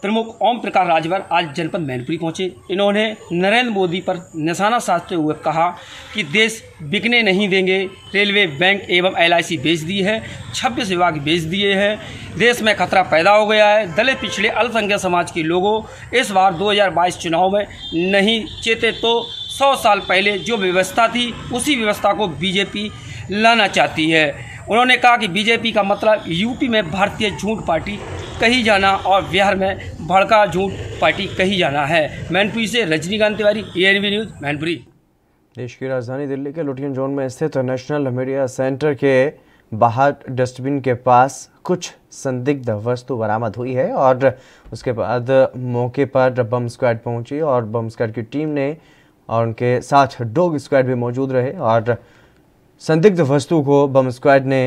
प्रमुख ओम प्रकाश राजभर आज जनपद मैनपुरी पहुंचे। इन्होंने नरेंद्र मोदी पर निशाना साधते हुए कहा कि देश बिकने नहीं देंगे। रेलवे, बैंक एवं LIC बेच दी है, 26 विभाग बेच दिए हैं, देश में खतरा पैदा हो गया है। दलित, पिछड़े, अल्पसंख्यक समाज के लोगों इस बार 2022 चुनाव में नहीं चेते तो 100 साल पहले जो व्यवस्था थी उसी व्यवस्था को बीजेपी लाना चाहती है। उन्होंने कहा कि बीजेपी का मतलब यूपी में भारतीय झूठ पार्टी कही जाना और बिहार में भड़का झूठ पार्टी कही जाना है। मैनपुरी से रजनीकांत तिवारी, ANV न्यूज़, मैनपुरी। देश की राजधानी दिल्ली के लुटियन जोन में स्थित नेशनल मीडिया सेंटर के बाहर डस्टबिन के पास कुछ संदिग्ध वस्तु बरामद हुई है और उसके बाद मौके पर बम स्क्वाड पहुंची और बम स्क्वाड की टीम ने और उनके साथ डॉग स्क्वाड भी मौजूद रहे और संदिग्ध वस्तु को बम स्क्वाड ने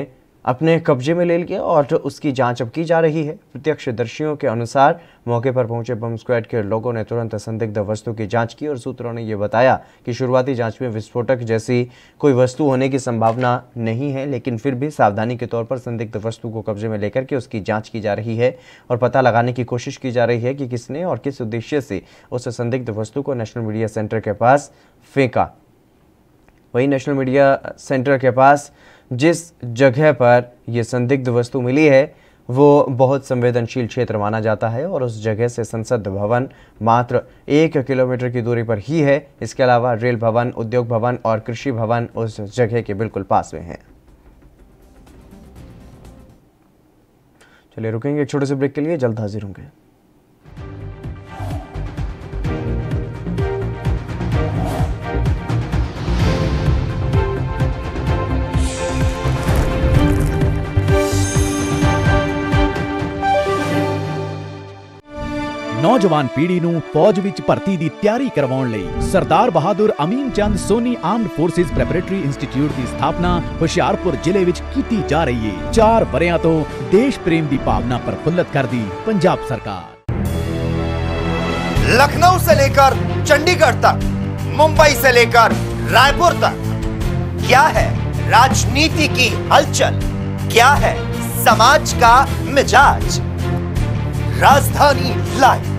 अपने कब्जे में ले लिया और उसकी जांच अब की जा रही है। प्रत्यक्षदर्शियों के अनुसार मौके पर पहुंचे बम स्क्वाड के लोगों ने तुरंत संदिग्ध वस्तु की जांच की और सूत्रों ने यह बताया कि शुरुआती जांच में विस्फोटक जैसी कोई वस्तु होने की संभावना नहीं है, लेकिन फिर भी सावधानी के तौर पर संदिग्ध वस्तु को कब्जे में लेकर के उसकी जाँच की जा रही है और पता लगाने की कोशिश की जा रही है कि किसने और किस उद्देश्य से उस संदिग्ध वस्तु को नेशनल मीडिया सेंटर के पास फेंका। वहीं नेशनल मीडिया सेंटर के पास जिस जगह पर यह संदिग्ध वस्तु मिली है वो बहुत संवेदनशील क्षेत्र माना जाता है और उस जगह से संसद भवन मात्र 1 किलोमीटर की दूरी पर ही है। इसके अलावा रेल भवन, उद्योग भवन और कृषि भवन उस जगह के बिल्कुल पास में हैं। चलिए रुकेंगे एक छोटे से ब्रेक के लिए, जल्द हाजिर होंगे। ਨੌਜਵਾਨ ਪੀੜ੍ਹੀ ਨੂੰ ਫੌਜ ਵਿੱਚ ਭਰਤੀ ਦੀ ਤਿਆਰੀ ਕਰਵਾਉਣ ਲਈ Sardar Bahadur Amin Chand Soni armed forces preparatory institute ਦੀ ਸਥਾਪਨਾ ਹੁਸ਼ਿਆਰਪੁਰ ਜ਼ਿਲ੍ਹੇ ਵਿੱਚ ਕੀਤੀ ਜਾ ਰਹੀ ਹੈ। 4 ਵਰ੍ਹਿਆਂ ਤੋਂ ਦੇਸ਼ ਪ੍ਰੇਮ ਦੀ ਭਾਵਨਾ ਪ੍ਰਫੁੱਲਤ ਕਰਦੀ ਪੰਜਾਬ सरकार। लखनऊ से लेकर चंडीगढ़ तक, मुंबई से लेकर रायपुर तक, क्या है राजनीति की हलचल, क्या है समाज का मिजाज। राजधानी लाइव।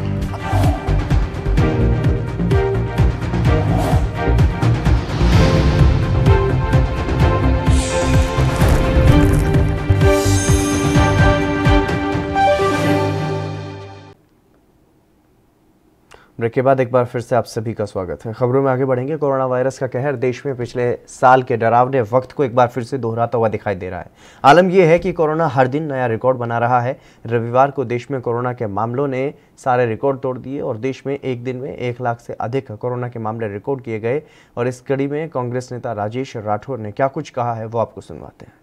ब्रेक के बाद एक बार फिर से आप सभी का स्वागत है। खबरों में आगे बढ़ेंगे। कोरोना वायरस का कहर देश में पिछले साल के डरावने वक्त को एक बार फिर से दोहराता हुआ दिखाई दे रहा है। आलम यह है कि कोरोना हर दिन नया रिकॉर्ड बना रहा है। रविवार को देश में कोरोना के मामलों ने सारे रिकॉर्ड तोड़ दिए और देश में एक दिन में 1 लाख से अधिक कोरोना के मामले रिकॉर्ड किए गए। और इस कड़ी में कांग्रेस नेता राजेश राठौर ने क्या कुछ कहा है वो आपको सुनवाते हैं।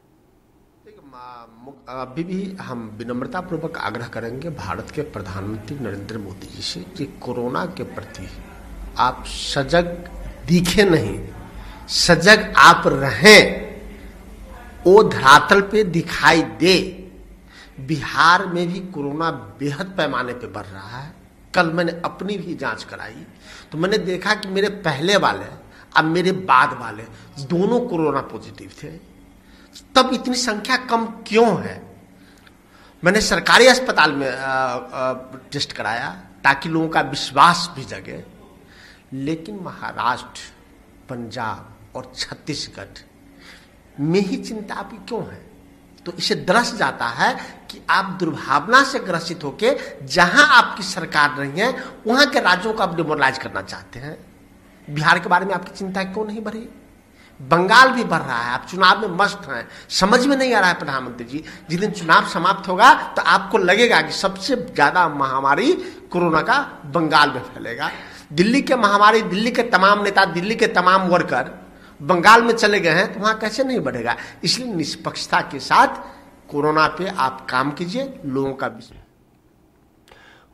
अभी भी हम विनम्रतापूर्वक आग्रह करेंगे भारत के प्रधानमंत्री नरेंद्र मोदी जी से कि कोरोना के प्रति आप सजग दिखे नहीं, सजग आप रहें, वो धरातल पे दिखाई दे। बिहार में भी कोरोना बेहद पैमाने पे बढ़ रहा है। कल मैंने अपनी भी जांच कराई तो मैंने देखा कि मेरे पहले वाले अब मेरे बाद वाले दोनों कोरोना पॉजिटिव थे। तब इतनी संख्या कम क्यों है? मैंने सरकारी अस्पताल में टेस्ट कराया ताकि लोगों का विश्वास भी जगे। लेकिन महाराष्ट्र, पंजाब और छत्तीसगढ़ में ही चिंता आपकी क्यों है? तो इसे दरस जाता है कि आप दुर्भावना से ग्रसित होकर जहां आपकी सरकार नहीं है वहां के राज्यों को आप डिमोरलाइज करना चाहते हैं। बिहार के बारे में आपकी चिंता क्यों नहीं बढ़ी? बंगाल भी बढ़ रहा है। आप चुनाव में मस्त हैं, समझ में नहीं आ रहा है प्रधानमंत्री जी। जिस दिन चुनाव समाप्त होगा तो आपको लगेगा कि सबसे ज्यादा महामारी कोरोना का बंगाल में फैलेगा। दिल्ली के महामारी, दिल्ली के तमाम नेता, दिल्ली के तमाम वर्कर बंगाल में चले गए हैं तो वहां कैसे नहीं बढ़ेगा? इसलिए निष्पक्षता के साथ कोरोना पे आप काम कीजिए, लोगों का।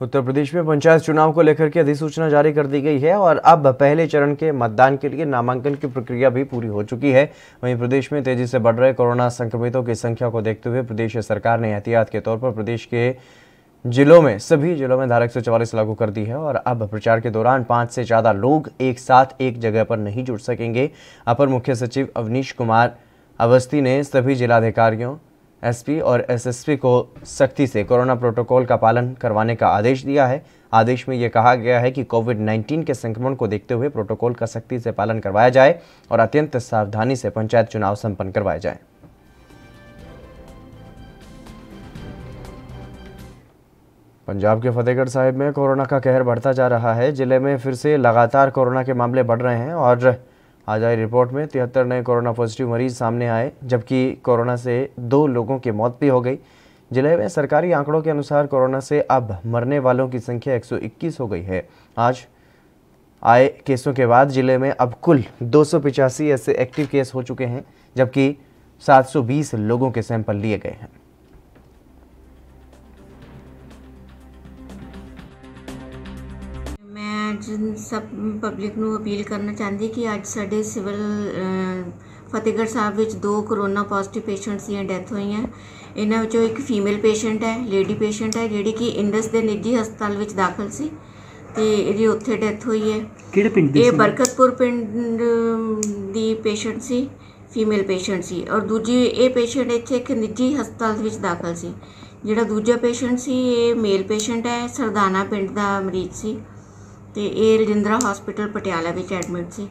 उत्तर प्रदेश में पंचायत चुनाव को लेकर के अधिसूचना जारी कर दी गई है और अब पहले चरण के मतदान के लिए नामांकन की प्रक्रिया भी पूरी हो चुकी है। वहीं प्रदेश में तेजी से बढ़ रहे कोरोना संक्रमितों की संख्या को देखते हुए प्रदेश सरकार ने एहतियात के तौर पर प्रदेश के सभी जिलों में धारा 144 लागू कर दी है और अब प्रचार के दौरान 5 से ज्यादा लोग एक साथ एक जगह पर नहीं जुड़ सकेंगे। अपर मुख्य सचिव अवनीश कुमार अवस्थी ने सभी जिलाधिकारियों, एसपी और एसएसपी को सख्ती से कोरोना प्रोटोकॉल का पालन करवाने का आदेश दिया है। आदेश में यह कहा गया है कि कोविड-19 के संक्रमण को देखते हुए प्रोटोकॉल का सख्ती से पालन करवाया जाए और अत्यंत सावधानी से पंचायत चुनाव संपन्न करवाए जाएं। पंजाब के फतेहगढ़ साहिब में कोरोना का कहर बढ़ता जा रहा है। जिले में फिर से लगातार कोरोना के मामले बढ़ रहे हैं और आज आई रिपोर्ट में 73 नए कोरोना पॉजिटिव मरीज सामने आए, जबकि कोरोना से 2 लोगों की मौत भी हो गई। जिले में सरकारी आंकड़ों के अनुसार कोरोना से अब मरने वालों की संख्या 121 हो गई है। आज आए केसों के बाद जिले में अब कुल 285 ऐसे एक्टिव केस हो चुके हैं, जबकि 720 लोगों के सैंपल लिए गए हैं। ਅੱਜ ਸਭ ਪਬਲਿਕ ਨੂੰ ਅਪੀਲ ਕਰਨਾ ਚਾਹੁੰਦੀ ਕਿ ਅੱਜ ਸਾਡੇ ਸਿਵਲ ਫਤਿਹਗੜ੍ਹ ਸਾਹਿਬ ਵਿੱਚ 2 ਕਰੋਨਾ ਪੋਜ਼ਿਟਿਵ ਪੇਸ਼ੈਂਟਸ ਦੀਆਂ ਡੈਥ ਹੋਈਆਂ। ਇਹਨਾਂ ਵਿੱਚੋਂ ਇੱਕ ਫੀਮੇਲ ਪੇਸ਼ੈਂਟ ਹੈ, ਲੇਡੀ ਪੇਸ਼ੈਂਟ ਹੈ, ਜਿਹੜੀ ਕਿ ਇੰਡਸ ਦੇ ਨਿੱਜੀ ਹਸਪਤਾਲ ਵਿੱਚ ਦਾਖਲ ਸੀ ਤੇ ਇਹਦੀ ਉੱਥੇ ਡੈਥ ਹੋਈ ਹੈ। ਕਿਹੜੇ ਪਿੰਡ ਦੀ ਸੀ? ਇਹ ਬਰਕਤਪੁਰ ਪਿੰਡ ਦੀ ਪੇਸ਼ੈਂਟ ਸੀ, ਫੀਮੇਲ ਪੇਸ਼ੈਂਟ ਸੀ। ਔਰ ਦੂਜੀ ਇਹ ਪੇਸ਼ੈਂਟ ਇੱਥੇ ਇੱਕ ਨਿੱਜੀ ਹਸਪਤਾਲ ਵਿੱਚ ਦਾਖਲ ਸੀ। ਜਿਹੜਾ ਦੂਜਾ ਪੇਸ਼ੈਂਟ ਸੀ ਇਹ ਮੇਲ ਪੇਸ਼ੈਂਟ ਹੈ, ਸਰਦਾਨਾ ਪਿੰਡ ਦਾ ਮਰੀਜ਼ ਸੀ ਤੇ ਇਹ ਰਜਿੰਦਰਾ ਹਸਪੀਟਲ ਪਟਿਆਲਾ ਵਿੱਚ ਐਡਮਿਟ ਸੀ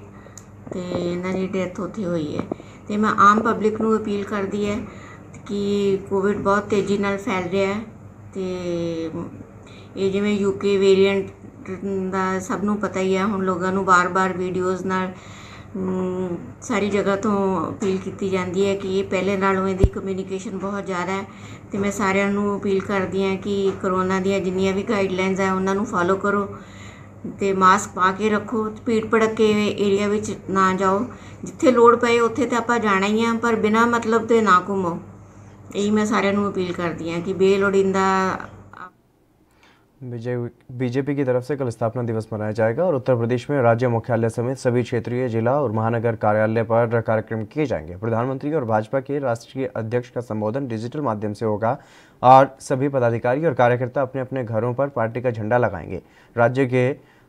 ਤੇ ਇਹਨਾਂ ਦੀ ਡੈਥ ਉੱਥੇ ਹੋਈ ਹੈ। ਤੇ ਮੈਂ ਆਮ ਪਬਲਿਕ ਨੂੰ ਅਪੀਲ ਕਰਦੀ ਹੈ ਕਿ ਕੋਵਿਡ ਬਹੁਤ ਤੇਜ਼ੀ ਨਾਲ ਫੈਲ ਰਿਹਾ ਹੈ ਤੇ ਇਹ ਜਿਵੇਂ ਯੂਕੇ ਵੇਰੀਐਂਟ ਦਾ ਸਭ ਨੂੰ ਪਤਾ ਹੀ ਹੈ। ਹੁਣ ਲੋਕਾਂ ਨੂੰ ਬਾਰ-ਬਾਰ ਵੀਡੀਓਜ਼ ਨਾਲ ਸਾਰੀ ਜਗ੍ਹਾ ਤੋਂ ਅਪੀਲ ਕੀਤੀ ਜਾਂਦੀ ਹੈ ਕਿ ਇਹ ਪਹਿਲੇ ਨਾਲੋਂ ਇਹਦੀ ਕਮਿਊਨੀਕੇਸ਼ਨ ਬਹੁਤ ਜ਼ਿਆਦਾ ਹੈ ਤੇ ਮੈਂ ਸਾਰਿਆਂ ਨੂੰ ਅਪੀਲ ਕਰਦੀ ਹਾਂ ਕਿ ਕਰੋਨਾ ਦੀਆਂ ਜਿੰਨੀਆਂ ਵੀ ਗਾਈਡਲਾਈਨਸ ਹੈ ਉਹਨਾਂ ਨੂੰ ਫੋਲੋ ਕਰੋ ਤੇ ਮਾਸਕ ਪਾ ਕੇ ਰੱਖੋ। ਭੀੜ ਭੜੱਕੇ ਏਰੀਆ ਵਿੱਚ ਨਾ ਜਾਓ। ਜਿੱਥੇ ਲੋੜ ਪਏ ਉੱਥੇ ਤਾਂ ਆਪਾਂ ਜਾਣਾ ਹੀ ਆ, ਪਰ ਬਿਨਾਂ ਮਤਲਬ ਤੇ ਨਾ ਘੁੰਮੋ। यही मैं सारे अपील करती हैं कि बेलोड़ींदा। बीजेपी की तरफ से कल स्थापना दिवस मनाया जाएगा और उत्तर प्रदेश में राज्य मुख्यालय समेत सभी क्षेत्रीय, जिला और महानगर कार्यालय पर कार्यक्रम किए जाएंगे। प्रधानमंत्री और भाजपा के राष्ट्रीय अध्यक्ष का संबोधन डिजिटल माध्यम से होगा और सभी पदाधिकारी और कार्यकर्ता अपने अपने घरों पर पार्टी का झंडा लगाएंगे। राज्य के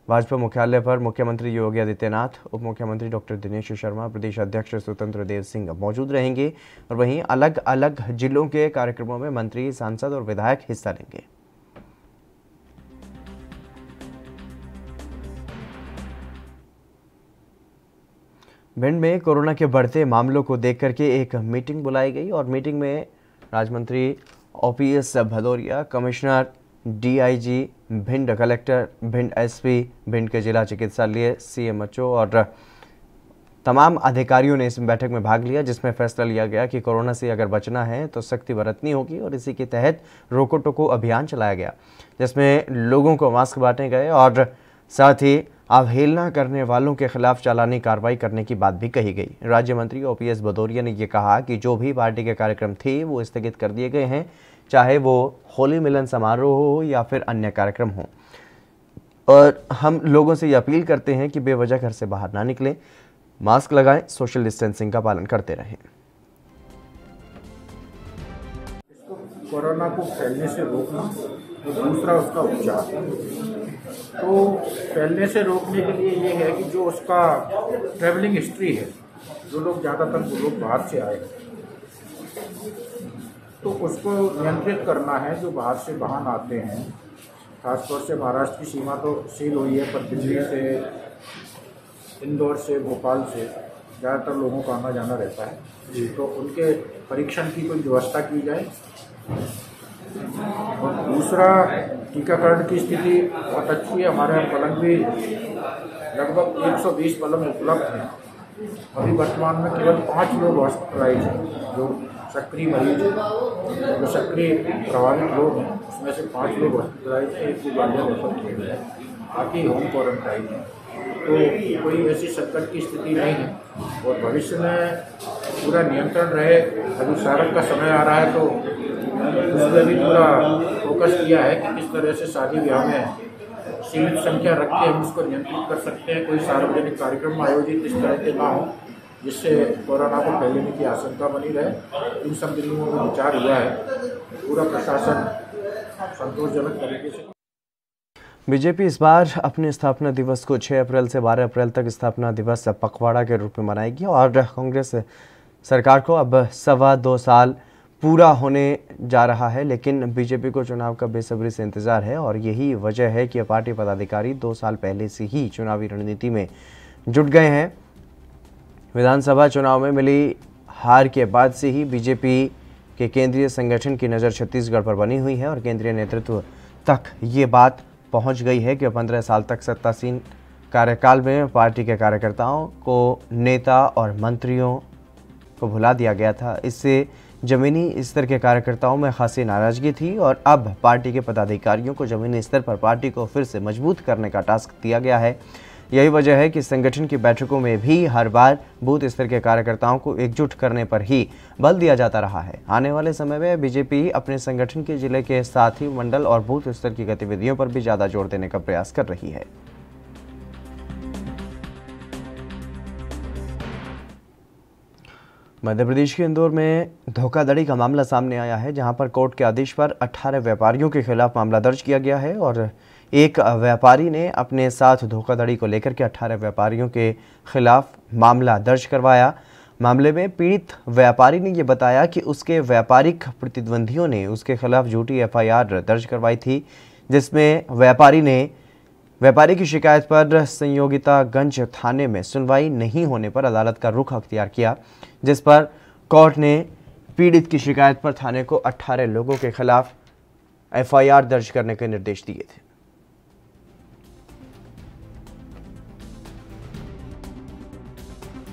भाजपा मुख्यालय पर मुख्यमंत्री योगी आदित्यनाथ, उप मुख्यमंत्री डॉक्टर दिनेश शर्मा, प्रदेश अध्यक्ष स्वतंत्र देव सिंह मौजूद रहेंगे और वहीं अलग अलग जिलों के कार्यक्रमों में मंत्री, सांसद और विधायक हिस्सा लेंगे। भिंड में कोरोना के बढ़ते मामलों को देख करके एक मीटिंग बुलाई गई और मीटिंग में राज्य मंत्री OPS Bhadauria, commissioner DIG Bhind, collector Bhind, SP Bhind के जिला चिकित्सालय CMHO और तमाम अधिकारियों ने इस बैठक में भाग लिया, जिसमें फैसला लिया गया कि कोरोना से अगर बचना है तो सख्ती बरतनी होगी और इसी के तहत रोको टोको अभियान चलाया गया, जिसमें लोगों को मास्क बांटे गए और साथ ही अवहेलना करने वालों के खिलाफ चालानी कार्रवाई करने की बात भी कही गई। राज्य मंत्री OPS भदौरिया ने ये कहा कि जो भी पार्टी के कार्यक्रम थे वो स्थगित कर दिए गए हैं, चाहे वो होली मिलन समारोह हो या फिर अन्य कार्यक्रम हो, और हम लोगों से ये अपील करते हैं कि बेवजह घर से बाहर ना निकलें, मास्क लगाएं, सोशल डिस्टेंसिंग का पालन करते रहें। कोरोना को फैलने से रोकना और दूसरा उसका उपचार। तो फैलने से रोकने के लिए ये है कि जो उसका ट्रैवलिंग हिस्ट्री है, जो लोग ज़्यादातर वो लोग बाहर से आए तो उसको नियंत्रित करना है। जो बाहर से वाहन आते हैं, खासतौर से महाराष्ट्र की सीमा तो सील हुई है, पर दिल्ली से, इंदौर से, भोपाल से ज़्यादातर लोगों का आना जाना रहता है, तो उनके परीक्षण की कोई व्यवस्था की जाए। और दूसरा, टीकाकरण की स्थिति बहुत अच्छी है। हमारे यहाँ पलंग भी लगभग 120 पलंग उपलब्ध हैं। अभी वर्तमान में केवल 5 लोग हॉस्पिटलाइज हैं जो सक्रिय मरीज हैं, जो सक्रिय प्रभावित लोग हैं, उसमें से 5 लोग हॉस्पिटलाइज हैं, 1 गाड़ियाँ रेफर किए गए हैं, बाकी होम क्वारंटाइन है। तो कोई ऐसी संकट की स्थिति नहीं है और भविष्य में पूरा नियंत्रण रहे। अभी शारद का समय आ रहा है तो उसमें भी पूरा फोकस किया है कि किस तरह से शादी ब्याह में सीमित संख्या रख के हम उसको नियंत्रित कर सकते हैं। कोई सार्वजनिक कार्यक्रम आयोजित इस तरह के ना हो जिससे कोरोना को फैलने की आशंका बनी रहे। इन सब बिंदुओं में विचार हुआ है। पूरा प्रशासन संतोषजनक तरीके से। बीजेपी इस बार अपने स्थापना दिवस को 6 अप्रैल से 12 अप्रैल तक स्थापना दिवस पखवाड़ा के रूप में मनाएगी और कांग्रेस सरकार को अब 2.25 साल पूरा होने जा रहा है, लेकिन बीजेपी को चुनाव का बेसब्री से इंतजार है और यही वजह है कि पार्टी पदाधिकारी 2 साल पहले से ही चुनावी रणनीति में जुट गए हैं। विधानसभा चुनाव में मिली हार के बाद से ही बीजेपी के केंद्रीय संगठन की नज़र छत्तीसगढ़ पर बनी हुई है और केंद्रीय नेतृत्व तक ये बात पहुंच गई है कि 15 साल तक सत्तासीन कार्यकाल में पार्टी के कार्यकर्ताओं को, नेता और मंत्रियों को भुला दिया गया था। इससे जमीनी स्तर के कार्यकर्ताओं में खासी नाराजगी थी और अब पार्टी के पदाधिकारियों को जमीनी स्तर पर पार्टी को फिर से मजबूत करने का टास्क दिया गया है। यही वजह है कि संगठन की बैठकों में भी हर बार बूथ स्तर के कार्यकर्ताओं को एकजुट करने पर ही बल दिया जाता रहा है। आने वाले समय में बीजेपी अपने संगठन के जिले के साथ ही मंडल और बूथ स्तर की गतिविधियों पर भी ज़्यादा जोर देने का प्रयास कर रही है। मध्य प्रदेश के इंदौर में धोखाधड़ी का मामला सामने आया है, जहां पर कोर्ट के आदेश पर 18 व्यापारियों के खिलाफ मामला दर्ज किया गया है और एक व्यापारी ने अपने साथ धोखाधड़ी को लेकर के 18 व्यापारियों के खिलाफ मामला दर्ज करवाया। मामले में पीड़ित व्यापारी ने यह बताया कि उसके व्यापारिक प्रतिद्वंदियों ने उसके खिलाफ झूठी FIR दर्ज करवाई थी, जिसमें व्यापारी की शिकायत पर संयोगितागंज थाने में सुनवाई नहीं होने पर अदालत का रुख अख्तियार किया, जिस पर कोर्ट ने पीड़ित की शिकायत पर थाने को 18 लोगों के खिलाफ FIR दर्ज करने के निर्देश दिए थे।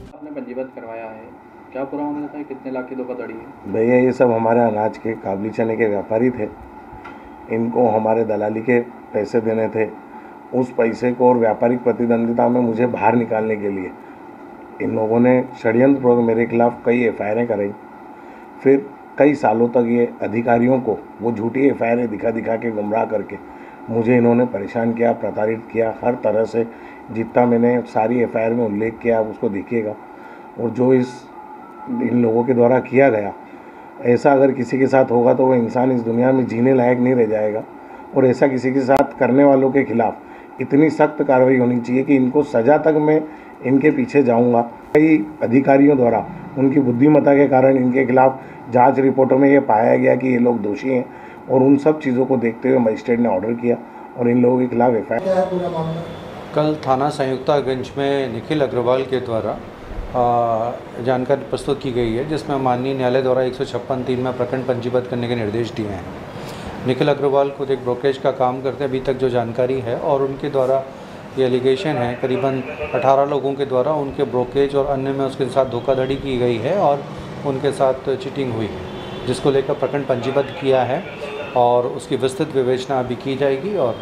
आपने पंजीबद्ध करवाया है, क्या पूरा होने था? कितने लाख की धोखाधड़ी है? भैया ये सब हमारे अनाज के काबली चने के व्यापारी थे। इनको हमारे दलाली के पैसे देने थे। उस पैसे को और व्यापारिक प्रतिद्वंदिता में मुझे बाहर निकालने के लिए इन लोगों ने षड्यंत्रपूर्वक मेरे खिलाफ कई FIR कराई। फिर कई सालों तक ये अधिकारियों को वो झूठी FIR दिखा के गुमराह करके मुझे इन्होंने परेशान किया, प्रताड़ित किया हर तरह से। जितना मैंने सारी FIR में उल्लेख किया आप उसको देखिएगा। और जो इन लोगों के द्वारा किया गया, ऐसा अगर किसी के साथ होगा तो वो इंसान इस दुनिया में जीने लायक नहीं रह जाएगा। और ऐसा किसी के साथ करने वालों के खिलाफ इतनी सख्त कार्रवाई होनी चाहिए कि इनको सज़ा तक मैं इनके पीछे जाऊंगा। कई अधिकारियों द्वारा उनकी बुद्धिमत्ता के कारण इनके खिलाफ जांच रिपोर्टों में ये पाया गया कि ये लोग दोषी हैं और उन सब चीज़ों को देखते हुए मजिस्ट्रेट ने ऑर्डर किया और इन लोगों के खिलाफ एफआईआर। कल थाना संयुक्तागंज में निखिल अग्रवाल के द्वारा जानकारी प्रस्तुत की गई है, जिसमें माननीय न्यायालय द्वारा 156(3) में प्रकरण पंजीबद्ध करने के निर्देश दिए हैं। निखिल अग्रवाल खुद एक ब्रोकरेज का काम करते हैं, अभी तक जो जानकारी है, और उनके द्वारा ये एलिगेशन है करीबन 18 लोगों के द्वारा उनके ब्रोकरेज और अन्य में उसके साथ धोखाधड़ी की गई है और उनके साथ चीटिंग हुई है, जिसको लेकर प्रकरण पंजीबद्ध किया है और उसकी विस्तृत विवेचना अभी की जाएगी और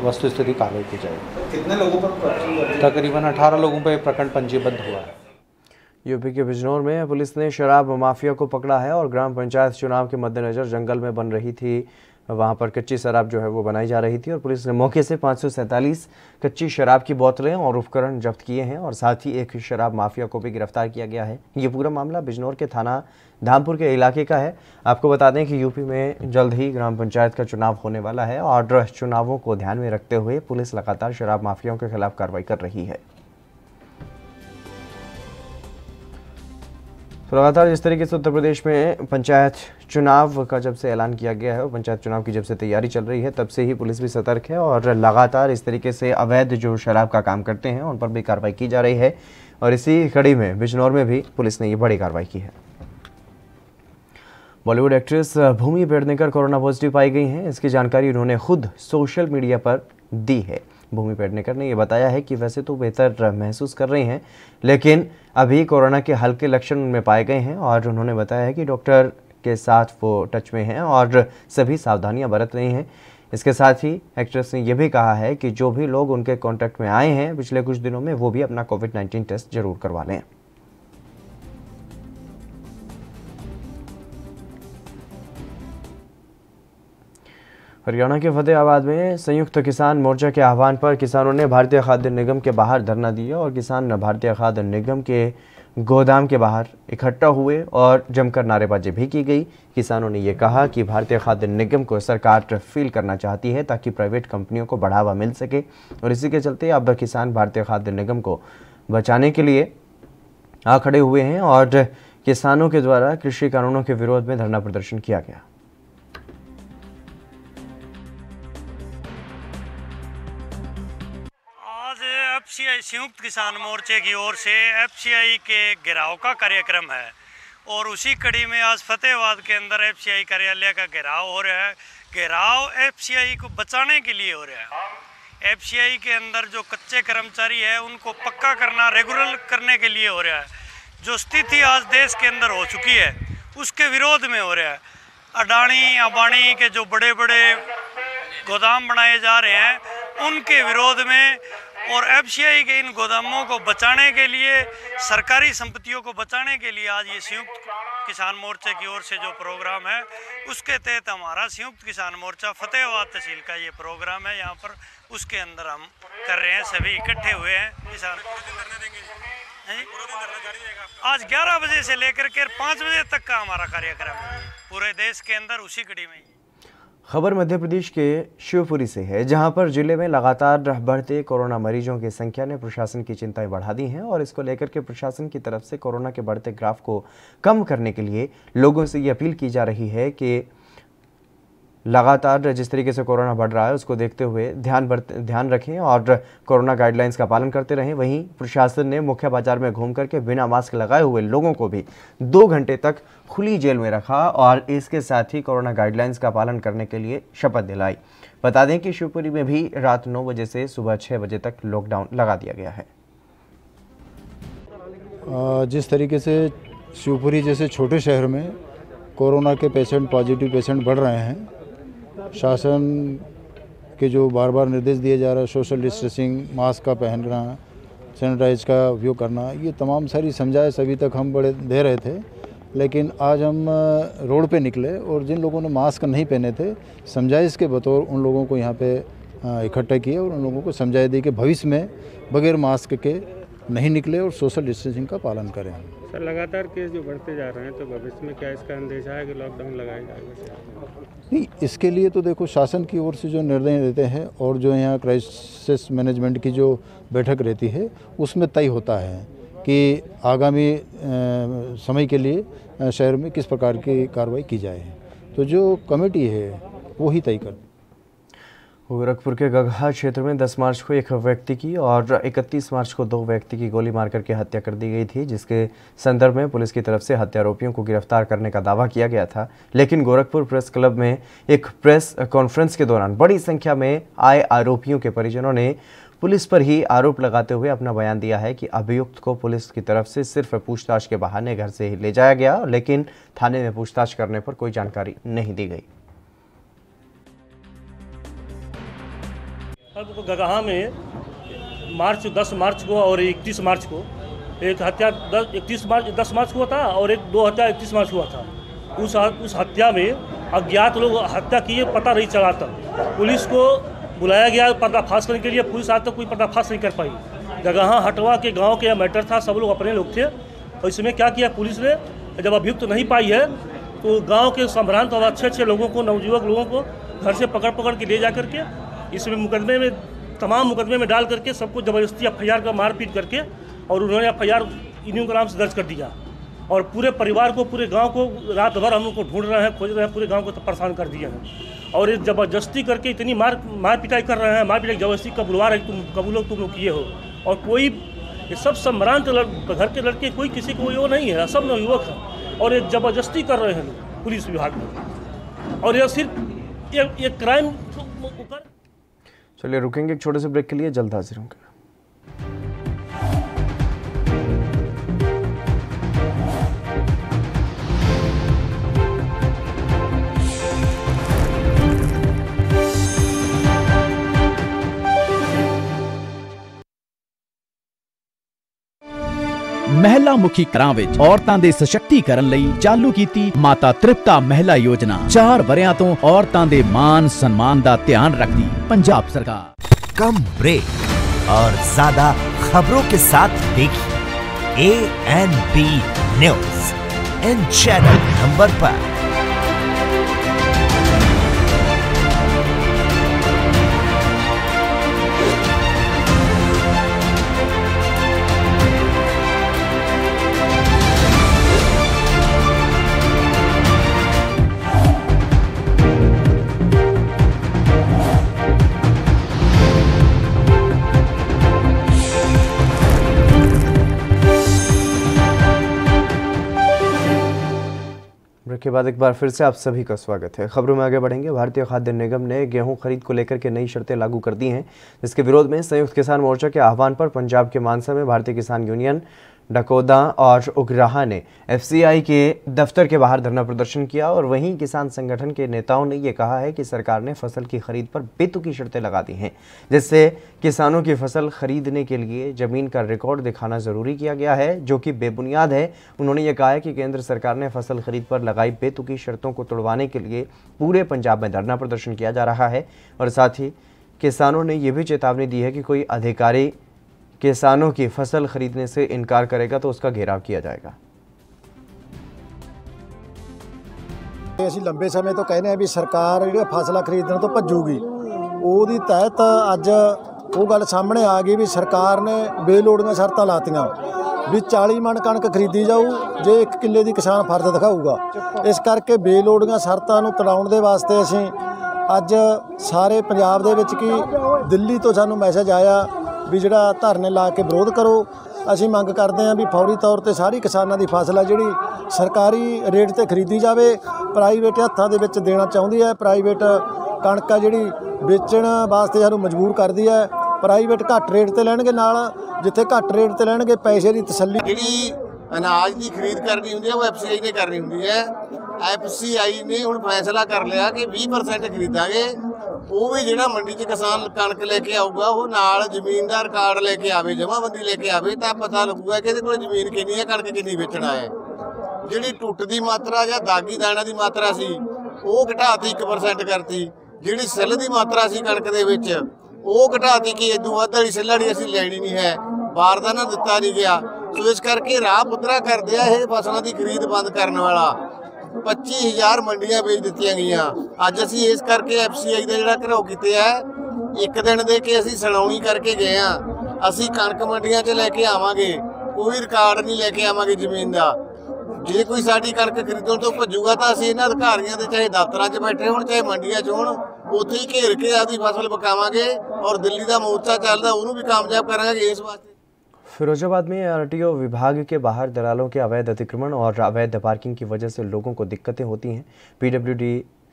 वस्तुस्थिति कार्रवाई की जाएगी। कितने लोगों पर? तकरीबन 18 लोगों पर प्रकरण पंजीबद्ध हुआ है। यूपी के बिजनौर में पुलिस ने शराब माफिया को पकड़ा है और ग्राम पंचायत चुनाव के मद्देनजर जंगल में बन रही थी, वहां पर कच्ची शराब जो है वो बनाई जा रही थी और पुलिस ने मौके से 547 कच्ची शराब की बोतलें और उपकरण जब्त किए हैं और साथ ही एक शराब माफिया को भी गिरफ्तार किया गया है। ये पूरा मामला बिजनौर के थाना धामपुर के इलाके का है। आपको बता दें कि यूपी में जल्द ही ग्राम पंचायत का चुनाव होने वाला है और चुनावों को ध्यान में रखते हुए पुलिस लगातार शराब माफियाओं के खिलाफ कार्रवाई कर रही है। तो लगातार जिस तरीके से उत्तर प्रदेश में पंचायत चुनाव का जब से ऐलान किया गया है और पंचायत चुनाव की जब से तैयारी चल रही है, तब से ही पुलिस भी सतर्क है और लगातार इस तरीके से अवैध जो शराब का काम करते हैं उन पर भी कार्रवाई की जा रही है और इसी कड़ी में बिजनौर में भी पुलिस ने ये बड़ी कार्रवाई की है। बॉलीवुड एक्ट्रेस भूमि पेडनेकर कोरोना पॉजिटिव पाई गई हैं। इसकी जानकारी उन्होंने खुद सोशल मीडिया पर दी है। भूमि पेडनेकर ने यह बताया है कि वैसे तो बेहतर महसूस कर रही हैं, लेकिन अभी कोरोना के हल्के लक्षण उनमें पाए गए हैं और उन्होंने बताया है कि डॉक्टर के साथ वो टच में हैं और सभी सावधानियां बरत रही हैं। इसके साथ ही एक्ट्रेस ने यह भी कहा है कि जो भी लोग उनके कॉन्टैक्ट में आए हैं पिछले कुछ दिनों में, वो भी अपना कोविड-19 टेस्ट जरूर करवा लें। हरियाणा के फतेहाबाद में संयुक्त किसान मोर्चा के आह्वान पर किसानों ने भारतीय खाद्य निगम के बाहर धरना दिया और किसान भारतीय खाद्य निगम के गोदाम के बाहर इकट्ठा हुए और जमकर नारेबाजी भी की गई। किसानों ने ये कहा कि भारतीय खाद्य निगम को सरकार फील करना चाहती है ताकि प्राइवेट कंपनियों को बढ़ावा मिल सके और इसी के चलते अब किसान भारतीय खाद्य निगम को बचाने के लिए आ खड़े हुए हैं और किसानों के द्वारा कृषि कानूनों के विरोध में धरना प्रदर्शन किया गया। एफसीआई संयुक्त किसान मोर्चे की ओर से एफसीआई के घेराव का कार्यक्रम है और उसी कड़ी में आज फतेहाबाद के अंदर एफसीआई कार्यालय का घेराव हो रहा है। घेराव एफसीआई को बचाने के लिए हो रहा है। एफसीआई के अंदर जो कच्चे कर्मचारी है उनको पक्का करना, रेगुलर करने के लिए हो रहा है। जो स्थिति आज देश के अंदर हो चुकी है उसके विरोध में हो रहा है। अडानी अंबानी के जो बड़े बड़े गोदाम बनाए जा रहे हैं उनके विरोध में और एफसीआई के इन गोदामों को बचाने के लिए, सरकारी संपत्तियों को बचाने के लिए आज ये संयुक्त किसान मोर्चे की ओर से जो प्रोग्राम है उसके तहत हमारा संयुक्त किसान मोर्चा फतेहाबाद तहसील का ये प्रोग्राम है। यहाँ पर उसके अंदर हम कर रहे हैं, सभी इकट्ठे हुए हैं किसान। आज 11 बजे से लेकर के 5 बजे तक का हमारा कार्यक्रम है पूरे देश के अंदर उसी कड़ी में। खबर मध्य प्रदेश के शिवपुरी से है, जहां पर जिले में लगातार बढ़ते कोरोना मरीजों की संख्या ने प्रशासन की चिंताएं बढ़ा दी हैं और इसको लेकर के प्रशासन की तरफ से कोरोना के बढ़ते ग्राफ को कम करने के लिए लोगों से ये अपील की जा रही है कि लगातार जिस तरीके से कोरोना बढ़ रहा है उसको देखते हुए ध्यान रखें और कोरोना गाइडलाइंस का पालन करते रहें। वहीं प्रशासन ने मुख्य बाजार में घूम करके बिना मास्क लगाए हुए लोगों को भी 2 घंटे तक खुली जेल में रखा और इसके साथ ही कोरोना गाइडलाइंस का पालन करने के लिए शपथ दिलाई। बता दें कि शिवपुरी में भी रात 9 बजे से सुबह 6 बजे तक लॉकडाउन लगा दिया गया है। जिस तरीके से शिवपुरी जैसे छोटे शहर में कोरोना के पेशेंट, पॉजिटिव पेशेंट बढ़ रहे हैं, शासन के जो बार बार निर्देश दिए जा रहा है, सोशल डिस्टेंसिंग, मास्क का पहनना, सैनिटाइज का उपयोग करना, ये तमाम सारी समझाइश अभी तक हम बड़े दे रहे थे, लेकिन आज हम रोड पे निकले और जिन लोगों ने मास्क नहीं पहने थे समझाइश के बतौर उन लोगों को यहाँ पे इकट्ठा किए और उन लोगों को समझाई दी कि भविष्य में बगैर मास्क के नहीं निकले और सोशल डिस्टेंसिंग का पालन करें। सर लगातार केस जो बढ़ते जा रहे हैं तो भविष्य में क्या इसका अंदेशा है कि लॉकडाउन लगाया जाएगा? नहीं, इसके लिए तो देखो शासन की ओर से जो निर्णय रहते हैं और जो यहाँ क्राइसिस मैनेजमेंट की जो बैठक रहती है उसमें तय होता है कि आगामी समय के लिए शहर में किस प्रकार की कार्रवाई की जाए। तो जो कमेटी है वो ही तय कर। गोरखपुर के गगहा क्षेत्र में 10 मार्च को एक व्यक्ति की और 31 मार्च को 2 व्यक्ति की गोली मारकर के हत्या कर दी गई थी, जिसके संदर्भ में पुलिस की तरफ से हत्यारोपियों को गिरफ्तार करने का दावा किया गया था। लेकिन गोरखपुर प्रेस क्लब में एक प्रेस कॉन्फ्रेंस के दौरान बड़ी संख्या में आए आरोपियों के परिजनों ने पुलिस पर ही आरोप लगाते हुए अपना बयान दिया है कि अभियुक्त को पुलिस की तरफ से सिर्फ पूछताछ के बहाने घर से ही ले जाया गया, लेकिन थाने में पूछताछ करने पर कोई जानकारी नहीं दी गई। गगहा में 10 मार्च को और 31 मार्च को एक हत्या 10 मार्च को हुआ था और 2 हत्या 31 मार्च को हुआ था। उस हत्या में अज्ञात लोग हत्या किए, पता नहीं चला था। पुलिस को बुलाया गया पर्दाफाश करने के लिए, पुलिस आज तक कोई पर्दाफाश नहीं कर पाई। गगहा हटवा के गांव के मैटर था, सब लोग अपने लोग थे। और इसमें क्या किया पुलिस ने, जब अभियुक्त नहीं पाई है तो गाँव के संभ्रांत और अच्छे लोगों को, नवयुवक लोगों को घर से पकड़ के ले जा करके इसमें मुकदमे में, तमाम मुकदमे में डाल करके सबको ज़बरदस्ती FIR का मारपीट करके और उन्होंने FIR इन्हीं के नाम से दर्ज कर दिया। और पूरे परिवार को, पूरे गांव को रात भर हम लोग को ढूंढ रहे हैं, खोज रहे हैं, पूरे गांव को परेशान कर दिया है। और ये ज़बरदस्ती करके इतनी मार पिटाई कर रहे हैं, मार पिटाई ज़बरदस्ती कबूलवा रहे, तुम लोग किए हो। और कोई ये सब संभ्रांत घर के लड़के, कोई किसी को वो नहीं है, सब नवयुवक हैं और ये ज़बरदस्ती कर रहे हैं लोग पुलिस विभाग में। और ये सिर्फ ये क्राइम। चलिए रुकेंगे एक छोटे से ब्रेक के लिए, जल्द हाजिर होंगे। महिला मुखी घरां विच औरतां दे सशक्तिकरण लई चालू कीती माता तृप्ता महिला योजना 4 वरियां तो औरतां दे मान सम्मान दा ध्यान रखदी पंजाब सरकार। कम ब्रेक और ज्यादा खबरों के साथ देखिए ANB news in channel number पर। के बाद एक बार फिर से आप सभी का स्वागत है। खबरों में आगे बढ़ेंगे। भारतीय खाद्य निगम ने गेहूं खरीद को लेकर के नई शर्तें लागू कर दी हैं, जिसके विरोध में संयुक्त किसान मोर्चा के आह्वान पर पंजाब के मानसा में भारतीय किसान यूनियन, डकोदा और उग्राहा ने FCI के दफ्तर के बाहर धरना प्रदर्शन किया। और वहीं किसान संगठन के नेताओं ने यह कहा है कि सरकार ने फसल की खरीद पर बेतुकी शर्तें लगा दी हैं, जिससे किसानों की फसल खरीदने के लिए जमीन का रिकॉर्ड दिखाना जरूरी किया गया है, जो कि बेबुनियाद है। उन्होंने ये कहा है कि केंद्र सरकार ने फसल खरीद पर लगाई बेतुकी शर्तों को तोड़वाने के लिए पूरे पंजाब में धरना प्रदर्शन किया जा रहा है। और साथ ही किसानों ने यह भी चेतावनी दी है कि कोई अधिकारी किसानों की फसल खरीदने से इनकार करेगा तो उसका घेराव किया जाएगा। ਅਸੀਂ ਲੰਬੇ ਸਮੇਂ ਤੋਂ ਕਹਿੰਦੇ ਆ ਵੀ ਸਰਕਾਰ ਜਿਹੜੀ ਫਸਲਾਂ ਖਰੀਦਣ ਤੋਂ ਭੱਜੂਗੀ, ਉਹਦੀ ਤਹਿਤ ਅੱਜ ਉਹ ਗੱਲ ਸਾਹਮਣੇ ਆ ਗਈ ਵੀ ਸਰਕਾਰ ਨੇ ਬੇਲੋੜੀਆਂ ਸ਼ਰਤਾਂ ਲਾਤੀਆਂ ਵੀ 40 ਮਣ ਕਣਕ ਖਰੀਦੀ ਜਾਊ ਜੇ 1 ਕਿੱਲੇ ਦੀ ਕਿਸਾਨ ਫਰਜ਼ ਦਿਖਾਊਗਾ। ਇਸ ਕਰਕੇ ਬੇਲੋੜੀਆਂ ਸ਼ਰਤਾਂ ਨੂੰ ਤੜਾਉਣ ਦੇ ਵਾਸਤੇ ਅਸੀਂ ਅੱਜ ਸਾਰੇ ਪੰਜਾਬ ਦੇ ਵਿੱਚ ਕੀ ਦਿੱਲੀ ਤੋਂ ਸਾਨੂੰ ਮੈਸੇਜ ਆਇਆ ਵੀ ਜਿਹੜਾ ਧਰਨੇ ਲਾ ਕੇ ਵਿਰੋਧ ਕਰੋ। ਅਸੀਂ ਮੰਗ ਕਰਦੇ ਹਾਂ ਵੀ ਫੌਰੀ ਤੌਰ ਤੇ ਸਾਰੀ ਕਿਸਾਨਾਂ ਦੀ ਫਸਲ ਆ ਜਿਹੜੀ ਸਰਕਾਰੀ ਰੇਟ ਤੇ ਖਰੀਦੀ ਜਾਵੇ। ਪ੍ਰਾਈਵੇਟ ਹੱਥਾਂ ਦੇ ਵਿੱਚ ਦੇਣਾ ਚਾਹੁੰਦੀ ਹੈ। ਪ੍ਰਾਈਵੇਟ ਕਣਕ ਆ ਜਿਹੜੀ ਵੇਚਣ ਵਾਸਤੇ ਸਾਨੂੰ ਮਜਬੂਰ ਕਰਦੀ ਹੈ। ਪ੍ਰਾਈਵੇਟ ਘੱਟ ਰੇਟ ਤੇ ਲੈਣਗੇ, ਨਾਲ ਜਿੱਥੇ ਘੱਟ ਰੇਟ ਤੇ ਲੈਣਗੇ ਪੈਸੇ ਦੀ ਤਸੱਲੀ। ਜਿਹੜੀ ਅਨਾਜ ਦੀ ਖਰੀਦ ਕਰਨੀ ਹੁੰਦੀ ਹੈ ਉਹ FCI ਨੇ ਕਰਨੀ ਹੁੰਦੀ ਹੈ। FCI ਨੇ ਹੁਣ ਫੈਸਲਾ ਕਰ ਲਿਆ ਕਿ 20% ਖਰੀਦਾਂਗੇ। ਉਹ ਵੀ ਜਿਹੜਾ ਮੰਡੀ 'ਚ ਕਿਸਾਨ ਕਣਕ ਲੈ ਕੇ ਆਊਗਾ ਉਹ ਨਾਲ ਜ਼ਮੀਨ ਦਾ ਰਿਕਾਰਡ ਲੈ ਕੇ ਆਵੇ, ਜਮਾਬੰਦੀ ਲੈ ਕੇ ਆਵੇ, ਤਾਂ ਪਤਾ ਲੱਗੂਗਾ ਕਿ ਇਹਦੇ ਕੋਲ ਜ਼ਮੀਨ ਕਿੰਨੀ ਹੈ, ਕਣਕ ਕਿੰਨੀ ਵੇਚਣਾ ਹੈ। ਜਿਹੜੀ ਟੁੱਟ ਦੀ ਮਾਤਰਾ ਜਾਂ ਦਾਗੀ ਦਾਣਾ ਦੀ ਮਾਤਰਾ ਸੀ ਉਹ ਘਟਾਤੀ 1% ਕਰਤੀ। ਜਿਹੜੀ ਸਿੱਲ ਦੀ ਮਾਤਰਾ ਸੀ ਕਣਕ ਦੇ ਵਿੱਚ ਉਹ ਘਟਾਤੀ ਕਿ ਇਦੋਂ ਵੱਧ ਵਾਲੀ ਸਿੱਲ ਵਾਲੀ ਅਸੀਂ ਲੈਣੀ ਨਹੀਂ ਹੈ। ਬਾਰਦਾਨਾ ਦਿੱਤਾ ਨਹੀਂ ਗਿਆ। ਸੋ ਇਸ ਕਰਕੇ ਰਾਹ ਪੁੱਤਰਾ ਕਰਦੇ ਆ ਇਹ ਫਸਲਾਂ ਦੀ ਖਰੀਦ ਬੰਦ ਕਰਨ ਵਾਲਾ 25,000 ਮੰਡੀਆਂ ਵੇਚ ਦਿੱਤੀਆਂ ਗਈਆਂ। ਅੱਜ ਅਸੀਂ ਇਸ ਕਰਕੇ FCI ਦਾ ਜਿਹੜਾ ਘਿਰਾਓ ਕੀਤੇ ਆ, ਇੱਕ ਦਿਨ ਦੇ ਕੇ ਅਸੀਂ ਸੁਣਾਉਣੀ ਕਰਕੇ ਗਏ ਆ। ਅਸੀਂ ਕਣਕ ਮੰਡੀਆਂ 'ਚ ਲੈ ਕੇ ਆਵਾਂਗੇ, ਕੋਈ ਰਿਕਾਰਡ ਨਹੀਂ ਲੈ ਕੇ ਆਵਾਂਗੇ ਜ਼ਮੀਨ ਦਾ। ਜੇ ਕੋਈ ਸਾਡੀ ਕਣਕ ਖਰੀਦਣ ਤੋਂ ਭੱਜੂਗਾ ਤਾਂ ਅਸੀਂ ਇਹਨਾਂ ਅਧਿਕਾਰੀਆਂ ਦੇ ਚਾਹੇ ਦਫ਼ਤਰਾਂ 'ਚ ਬੈਠੇ ਹੋਣ ਚਾਹੇ ਮੰਡੀਆਂ 'ਚ ਹੋਣ, ਉੱਥੇ ਹੀ ਘੇਰ ਕੇ ਆਪਦੀ ਫਸਲ ਬਕਾਵਾਂਗੇ ਔਰ ਦਿੱਲੀ ਦਾ ਮੋਰਚਾ ਚੱਲਦਾ ਉਹਨੂੰ भी कामयाब करांगे। इस वास्ते फिरोजाबाद में आरटीओ विभाग के बाहर दलालों के अवैध अतिक्रमण और अवैध पार्किंग की वजह से लोगों को दिक्कतें होती हैं। PWD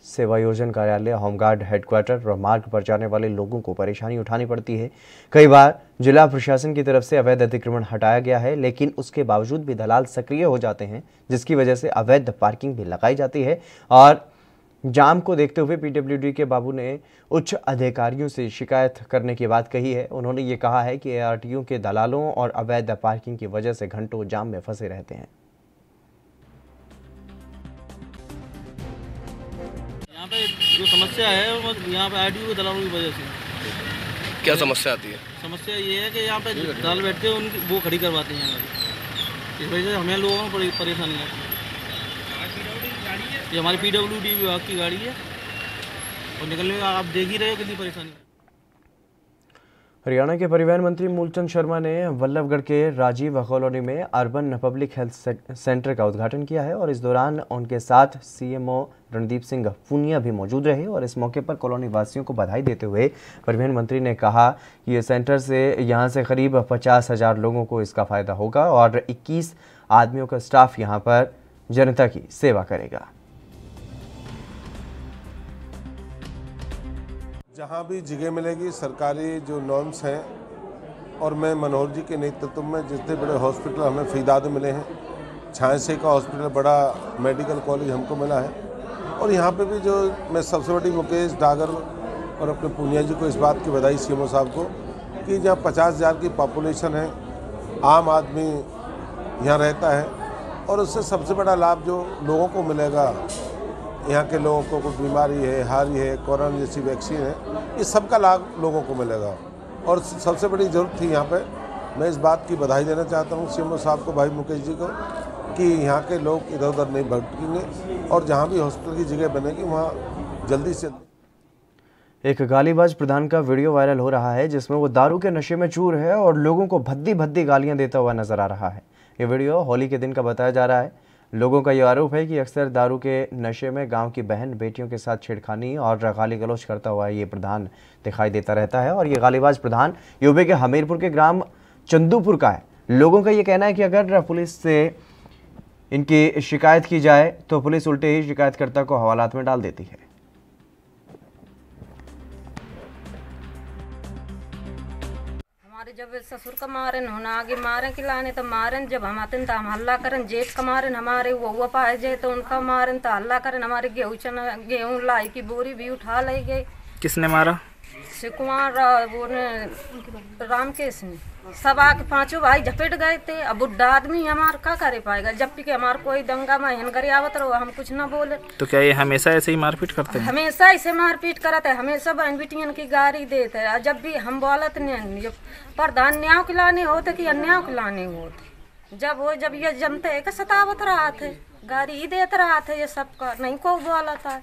सेवायोजन कार्यालय, होमगार्ड हेडक्वार्टर और मार्ग पर जाने वाले लोगों को परेशानी उठानी पड़ती है। कई बार जिला प्रशासन की तरफ से अवैध अतिक्रमण हटाया गया है, लेकिन उसके बावजूद भी दलाल सक्रिय हो जाते हैं, जिसकी वजह से अवैध पार्किंग भी लगाई जाती है। और जाम को देखते हुए PWD के बाबू ने उच्च अधिकारियों से शिकायत करने की बात कही है। उन्होंने ये कहा है कि ARTO के दलालों और अवैध पार्किंग की वजह से घंटों जाम में फंसे रहते हैं। यहाँ पे जो समस्या है वो यहाँ पे ARTO के दलालों की वजह से। क्या समस्या आती है? समस्या ये है कि यहाँ पे दलाल बैठते हैं, उनकी वो खड़ी करवाते हैं हमारी, इस वजह से हमें लोगों को बड़ी परेशानी आती है। ये हमारी PWD विभाग की गाड़ी है और निकलने में आप देख ही रहे हो कितनी परेशानी। हरियाणा के परिवहन मंत्री मूलचंद शर्मा ने वल्लभगढ़ के राजीव कॉलोनी में अर्बन पब्लिक हेल्थ सेंटर का उद्घाटन किया है और इस दौरान उनके साथ CMO रणदीप सिंह पूनिया भी मौजूद रहे। और इस मौके पर कॉलोनी वासियों को बधाई देते हुए परिवहन मंत्री ने कहा कि ये सेंटर से यहाँ से करीब 50,000 लोगों को इसका फ़ायदा होगा और 21 आदमियों का स्टाफ यहाँ पर जनता की सेवा करेगा। जहाँ भी जगह मिलेगी सरकारी जो नॉर्म्स हैं, और मैं मनोहर जी के नेतृत्व में जितने बड़े हॉस्पिटल हमें फीदाद मिले हैं, झांसी का हॉस्पिटल बड़ा मेडिकल कॉलेज हमको मिला है, और यहाँ पे भी जो मैं सबसे बड़ी मुकेश डागर और अपने पूनिया जी को इस बात की बधाई CMO साहब को कि जहाँ 50,000 की पॉपुलेशन है, आम आदमी यहाँ रहता है, और उससे सबसे बड़ा लाभ जो लोगों को मिलेगा, यहाँ के लोगों को कोई बीमारी है, हारी है, कोरोना जैसी वैक्सीन है, इस सब का लाभ लोगों को मिलेगा। और सबसे बड़ी ज़रूरत थी यहाँ पे, मैं इस बात की बधाई देना चाहता हूँ CMO साहब को, भाई मुकेश जी को, कि यहाँ के लोग इधर उधर नहीं भटकेंगे और जहाँ भी हॉस्पिटल की जगह बनेगी वहाँ जल्दी से। एक गालीबाज प्रधान का वीडियो वायरल हो रहा है जिसमें वो दारू के नशे में चूर है और लोगों को भद्दी भद्दी गालियाँ देता हुआ नजर आ रहा है। ये वीडियो होली के दिन का बताया जा रहा है। लोगों का ये आरोप है कि अक्सर दारू के नशे में गांव की बहन बेटियों के साथ छेड़खानी और गाली गलौज करता हुआ ये प्रधान दिखाई देता रहता है। और ये गालीबाज प्रधान यूपी के हमीरपुर के ग्राम चंदूपुर का है। लोगों का ये कहना है कि अगर पुलिस से इनकी शिकायत की जाए तो पुलिस उल्टे ही शिकायतकर्ता को हवालात में डाल देती है। जब ससुर का मारन होना आगे मारन खिलाने तो मारन, जब हम आते तो हम हल्ला करन, जेठ का मारन हमारे वो पाए जाए तो उनका मारन तो हल्ला करन, हमारे गेहूं लाई की बोरी भी उठा ले गए। किसने मारा? शिकुमार वो रामकेश ने, सब आके पांचों भाई झपेट गए थे। अब बुढ़ा आदमी हमार क्या करे पाएगा, जब भी हमार कोई दंगा में करे आवत रहो हम कुछ ना बोले। तो क्या ये हमेशा ऐसे ही मारपीट करते हैं? हमेशा ऐसे मारपीट करते हैं, हमेशा बहन बेटियन की गाड़ी देते हैं। जब भी हम बोलत नहीं प्रधान न्याय खिलाने होते कि अन्याय खिलाने होते, जब ये जमते है कि सतावत रहा थे, गाड़ी ही देते रहा थे, ये सबका नहीं को बोला था।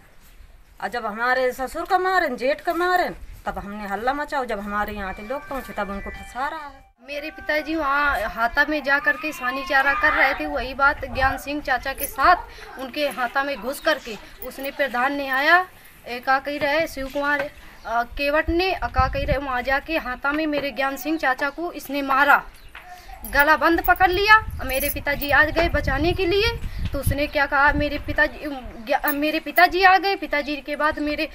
और जब हमारे ससुर का मारन, जेठ का मारन, तब हमने हल्ला मचाओ। जब हमारे यहाँ के लोग पहुँचे तब उनको फंसा रहा है। मेरे पिताजी वहाँ हाथा में जा कर के सानी चारा कर रहे थे। वही बात ज्ञान सिंह चाचा के साथ उनके हाथा में घुस करके उसने प्रधान ने आया, का कही रहे शिव कुमार केवट ने का कही रहे वहाँ जाके हाथा में मेरे ज्ञान सिंह चाचा को इसने मारा, गला बंद पकड़ लिया। मेरे पिताजी आ गए बचाने के लिए, तो उसने क्या कहा, मेरे पिताजी आ गए। पिताजी के बाद मेरे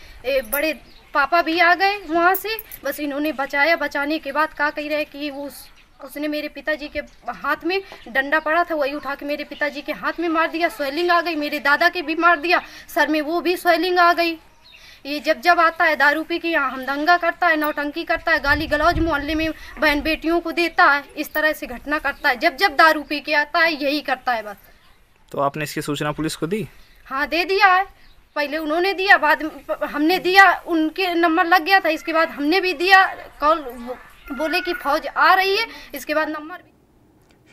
बड़े पापा भी आ गए वहाँ से, बस इन्होंने बचाया। बचाने के बाद क्या कह रहे कि उसने मेरे पिताजी के हाथ में डंडा पड़ा था, वही उठा के मेरे पिताजी के हाथ में मार दिया, स्वेलिंग आ गई। मेरे दादा के भी मार दिया, सर में वो भी स्वेलिंग आ गई। ये जब आता है दारू पी के यहाँ हम दंगा करता है, नौटंकी करता है, गाली गलौज मोहल्ले में बहन बेटियों को देता है, इस तरह से घटना करता है। जब दारू पी के आता है यही करता है बस। तो आपने इसकी सूचना पुलिस को दी? हाँ दे दिया है, पहले उन्होंने दिया, बाद हमने दिया, उनके नंबर लग गया था, इसके बाद हमने भी दिया कॉल, बोले कि फौज आ रही है, इसके बाद नंबर भी।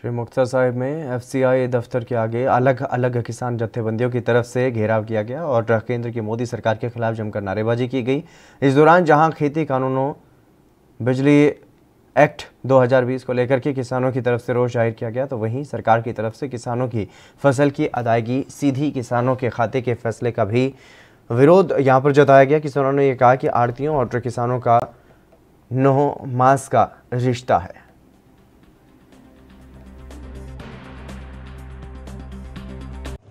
श्री मुक्तसर साहिब में एफसीआई दफ्तर के आगे अलग अलग किसान जत्थेबंदियों की तरफ से घेराव किया गया और केंद्र की मोदी सरकार के खिलाफ जमकर नारेबाजी की गई। इस दौरान जहां खेती कानूनों, बिजली एक्ट 2020 को लेकर के किसानों की तरफ से रोष जाहिर किया गया, तो वहीं सरकार की तरफ से किसानों की फसल की अदायगी सीधी किसानों के खाते के फैसले का भी विरोध यहां पर जताया गया। किसानों ने यह कहा कि आड़तियों और किसानों का 9 मास का रिश्ता है।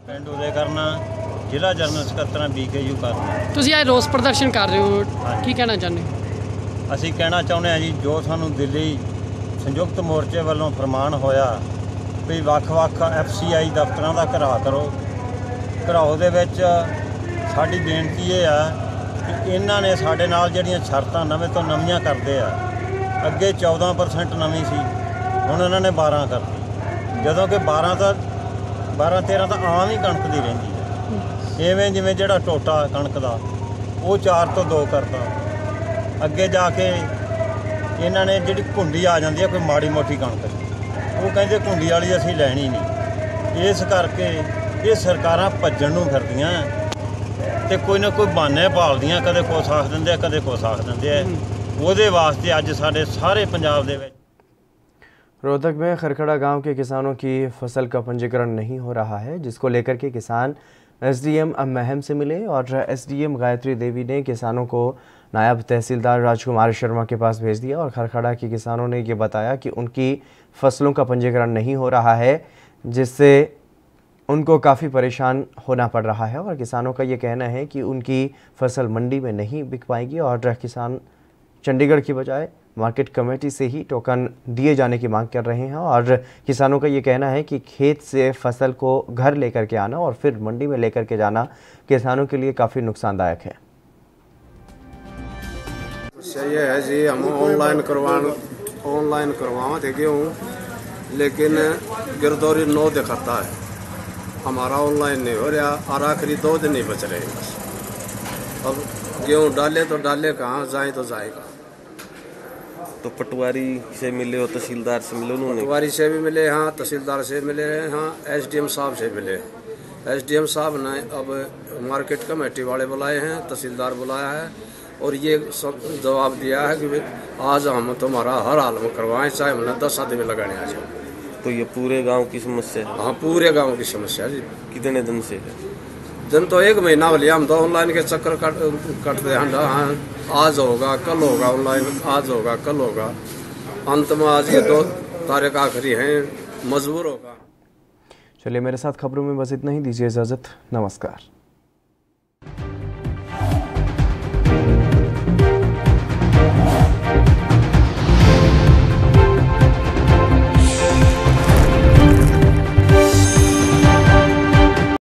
ਪਿੰਡ ਉਦੇ ਕਰਨਾ, ਜ਼ਿਲ੍ਹਾ ਜਨਰਲ ਸਕੱਤਰਾਂ BKU ਕਰਨਾ। ਤੁਸੀਂ ਅੱਜ ਰੋਸ ਪ੍ਰਦਰਸ਼ਨ ਕਰ ਰਹੇ ਹੋ, ਕੀ ਕਹਿਣਾ ਚਾਹੁੰਦੇ ਹੋ? ਅਸੀਂ ਕਹਿਣਾ ਚਾਹੁੰਦੇ ਹਾਂ ਜੀ, ਜੋ ਸਾਨੂੰ ਦਿੱਲੀ ਸੰਯੁਕਤ ਮੋਰਚੇ ਵੱਲੋਂ ਫਰਮਾਨ ਹੋਇਆ ਵੀ ਵੱਖ-ਵੱਖ FCI ਦਫ਼ਤਰਾਂ ਦਾ ਘਿਰਾਓ ਕਰੋ। ਘਿਰਾਓ ਦੇ ਵਿੱਚ ਸਾਡੀ ਬੇਨਤੀ ਇਹ ਆ ਕਿ ਇਹਨਾਂ ਨੇ ਸਾਡੇ ਨਾਲ ਜਿਹੜੀਆਂ ਸ਼ਰਤਾਂ ਨਵੇਂ ਤੋਂ ਨਵੀਆਂ ਕਰਦੇ ਆ, ਅੱਗੇ 14% ਨਵੀਂ ਸੀ, ਹੁਣ ਇਹਨਾਂ ਨੇ 12 ਕਰਤੀ, ਜਦੋਂ ਕਿ 12-13 ਤਾਂ ਆਮ ਹੀ ਕਣਕ ਦੀ ਰਹਿੰਦੀ ਹੈ। ਇਵੇਂ ਜਿਵੇਂ ਜਿਹੜਾ ਟੋਟਾ ਕਣਕ ਦਾ ਉਹ 4 ਤੋਂ 2 ਕਰਤਾ। ਅੱਗੇ ਜਾ ਕੇ ਇਹਨਾਂ ਨੇ ਜਿਹੜੀ ਘੁੰਡੀ ਆ ਜਾਂਦੀ ਹੈ ਕੋਈ ਮਾੜੀ ਮੋਟੀ ਕਣਕ, ਉਹ ਕਹਿੰਦੇ ਘੁੰਡੀ ਵਾਲੀ ਅਸੀਂ ਲੈਣੀ ਨਹੀਂ। ਇਸ ਕਰਕੇ ਇਹ ਸਰਕਾਰਾਂ ਭੱਜਣ ਨੂੰ ਫਿਰਦੀਆਂ ਤੇ ਕੋਈ ਨਾ ਕੋਈ ਬਹਾਨੇ ਭਾਲਦੀਆਂ, ਕਦੇ ਕੁਛ ਆਖ ਦਿੰਦੇ ਆ, ਕਦੇ ਕੁਛ ਆਖ ਦਿੰਦੇ ਆ। ਉਹਦੇ ਵਾਸਤੇ ਅੱਜ ਸਾਡੇ ਸਾਰੇ ਪੰਜਾਬ ਦੇ ਵਿੱਚ रोहतक में खरखड़ा गांव के किसानों की फसल का पंजीकरण नहीं हो रहा है, जिसको लेकर के किसान SDM महम से मिले और SDM गायत्री देवी ने किसानों को नायब तहसीलदार राजकुमार शर्मा के पास भेज दिया और खरखड़ा के किसानों ने ये बताया कि उनकी फसलों का पंजीकरण नहीं हो रहा है, जिससे उनको काफ़ी परेशान होना पड़ रहा है। और किसानों का ये कहना है कि उनकी फसल मंडी में नहीं बिक पाएगी और किसान चंडीगढ़ की बजाय मार्केट कमेटी से ही टोकन दिए जाने की मांग कर रहे हैं। और किसानों का ये कहना है कि खेत से फसल को घर लेकर के आना और फिर मंडी में लेकर के जाना किसानों के लिए काफ़ी नुकसानदायक है। ये है जी, हम ऑनलाइन करवावा थे गेहूँ, लेकिन गिरदौरी 9 दिखाता है, हमारा ऑनलाइन नहीं हो रहा और आखिरी 2 दिन नहीं बच रहे बस। अब गेहूँ डाले तो डाले कहाँ, जाए तो जाएगा। तो पटवारी से मिले हो, तहसीलदार से मिले? उन्होंने पटवारी से भी मिले, हाँ, तहसीलदार से मिले, हाँ, SDM साहब से मिले। SDM साहब ने अब मार्केट कमेटी वाले बुलाए हैं, तहसीलदार बुलाया है और ये सब जवाब दिया है कि आज हम तुम्हारा हर हाल में करवाएं, चाहे हमने 10 आदमी लगाने आ जाओ। तो ये पूरे गांव की समस्या है? हाँ, पूरे गांव की समस्या जी। कितने दिन से है? दिन तो 1 महीना हो लिया, हम तो ऑनलाइन के चक्कर कटते हैं। हाँ, आज होगा कल होगा ऑनलाइन, आज होगा कल होगा, अंत में आज ये 2 तारीख आखिरी हैं, मजबूर होगा। चलिए, मेरे साथ खबरों में बस इतना ही। दीजिए इजाज़त, नमस्कार।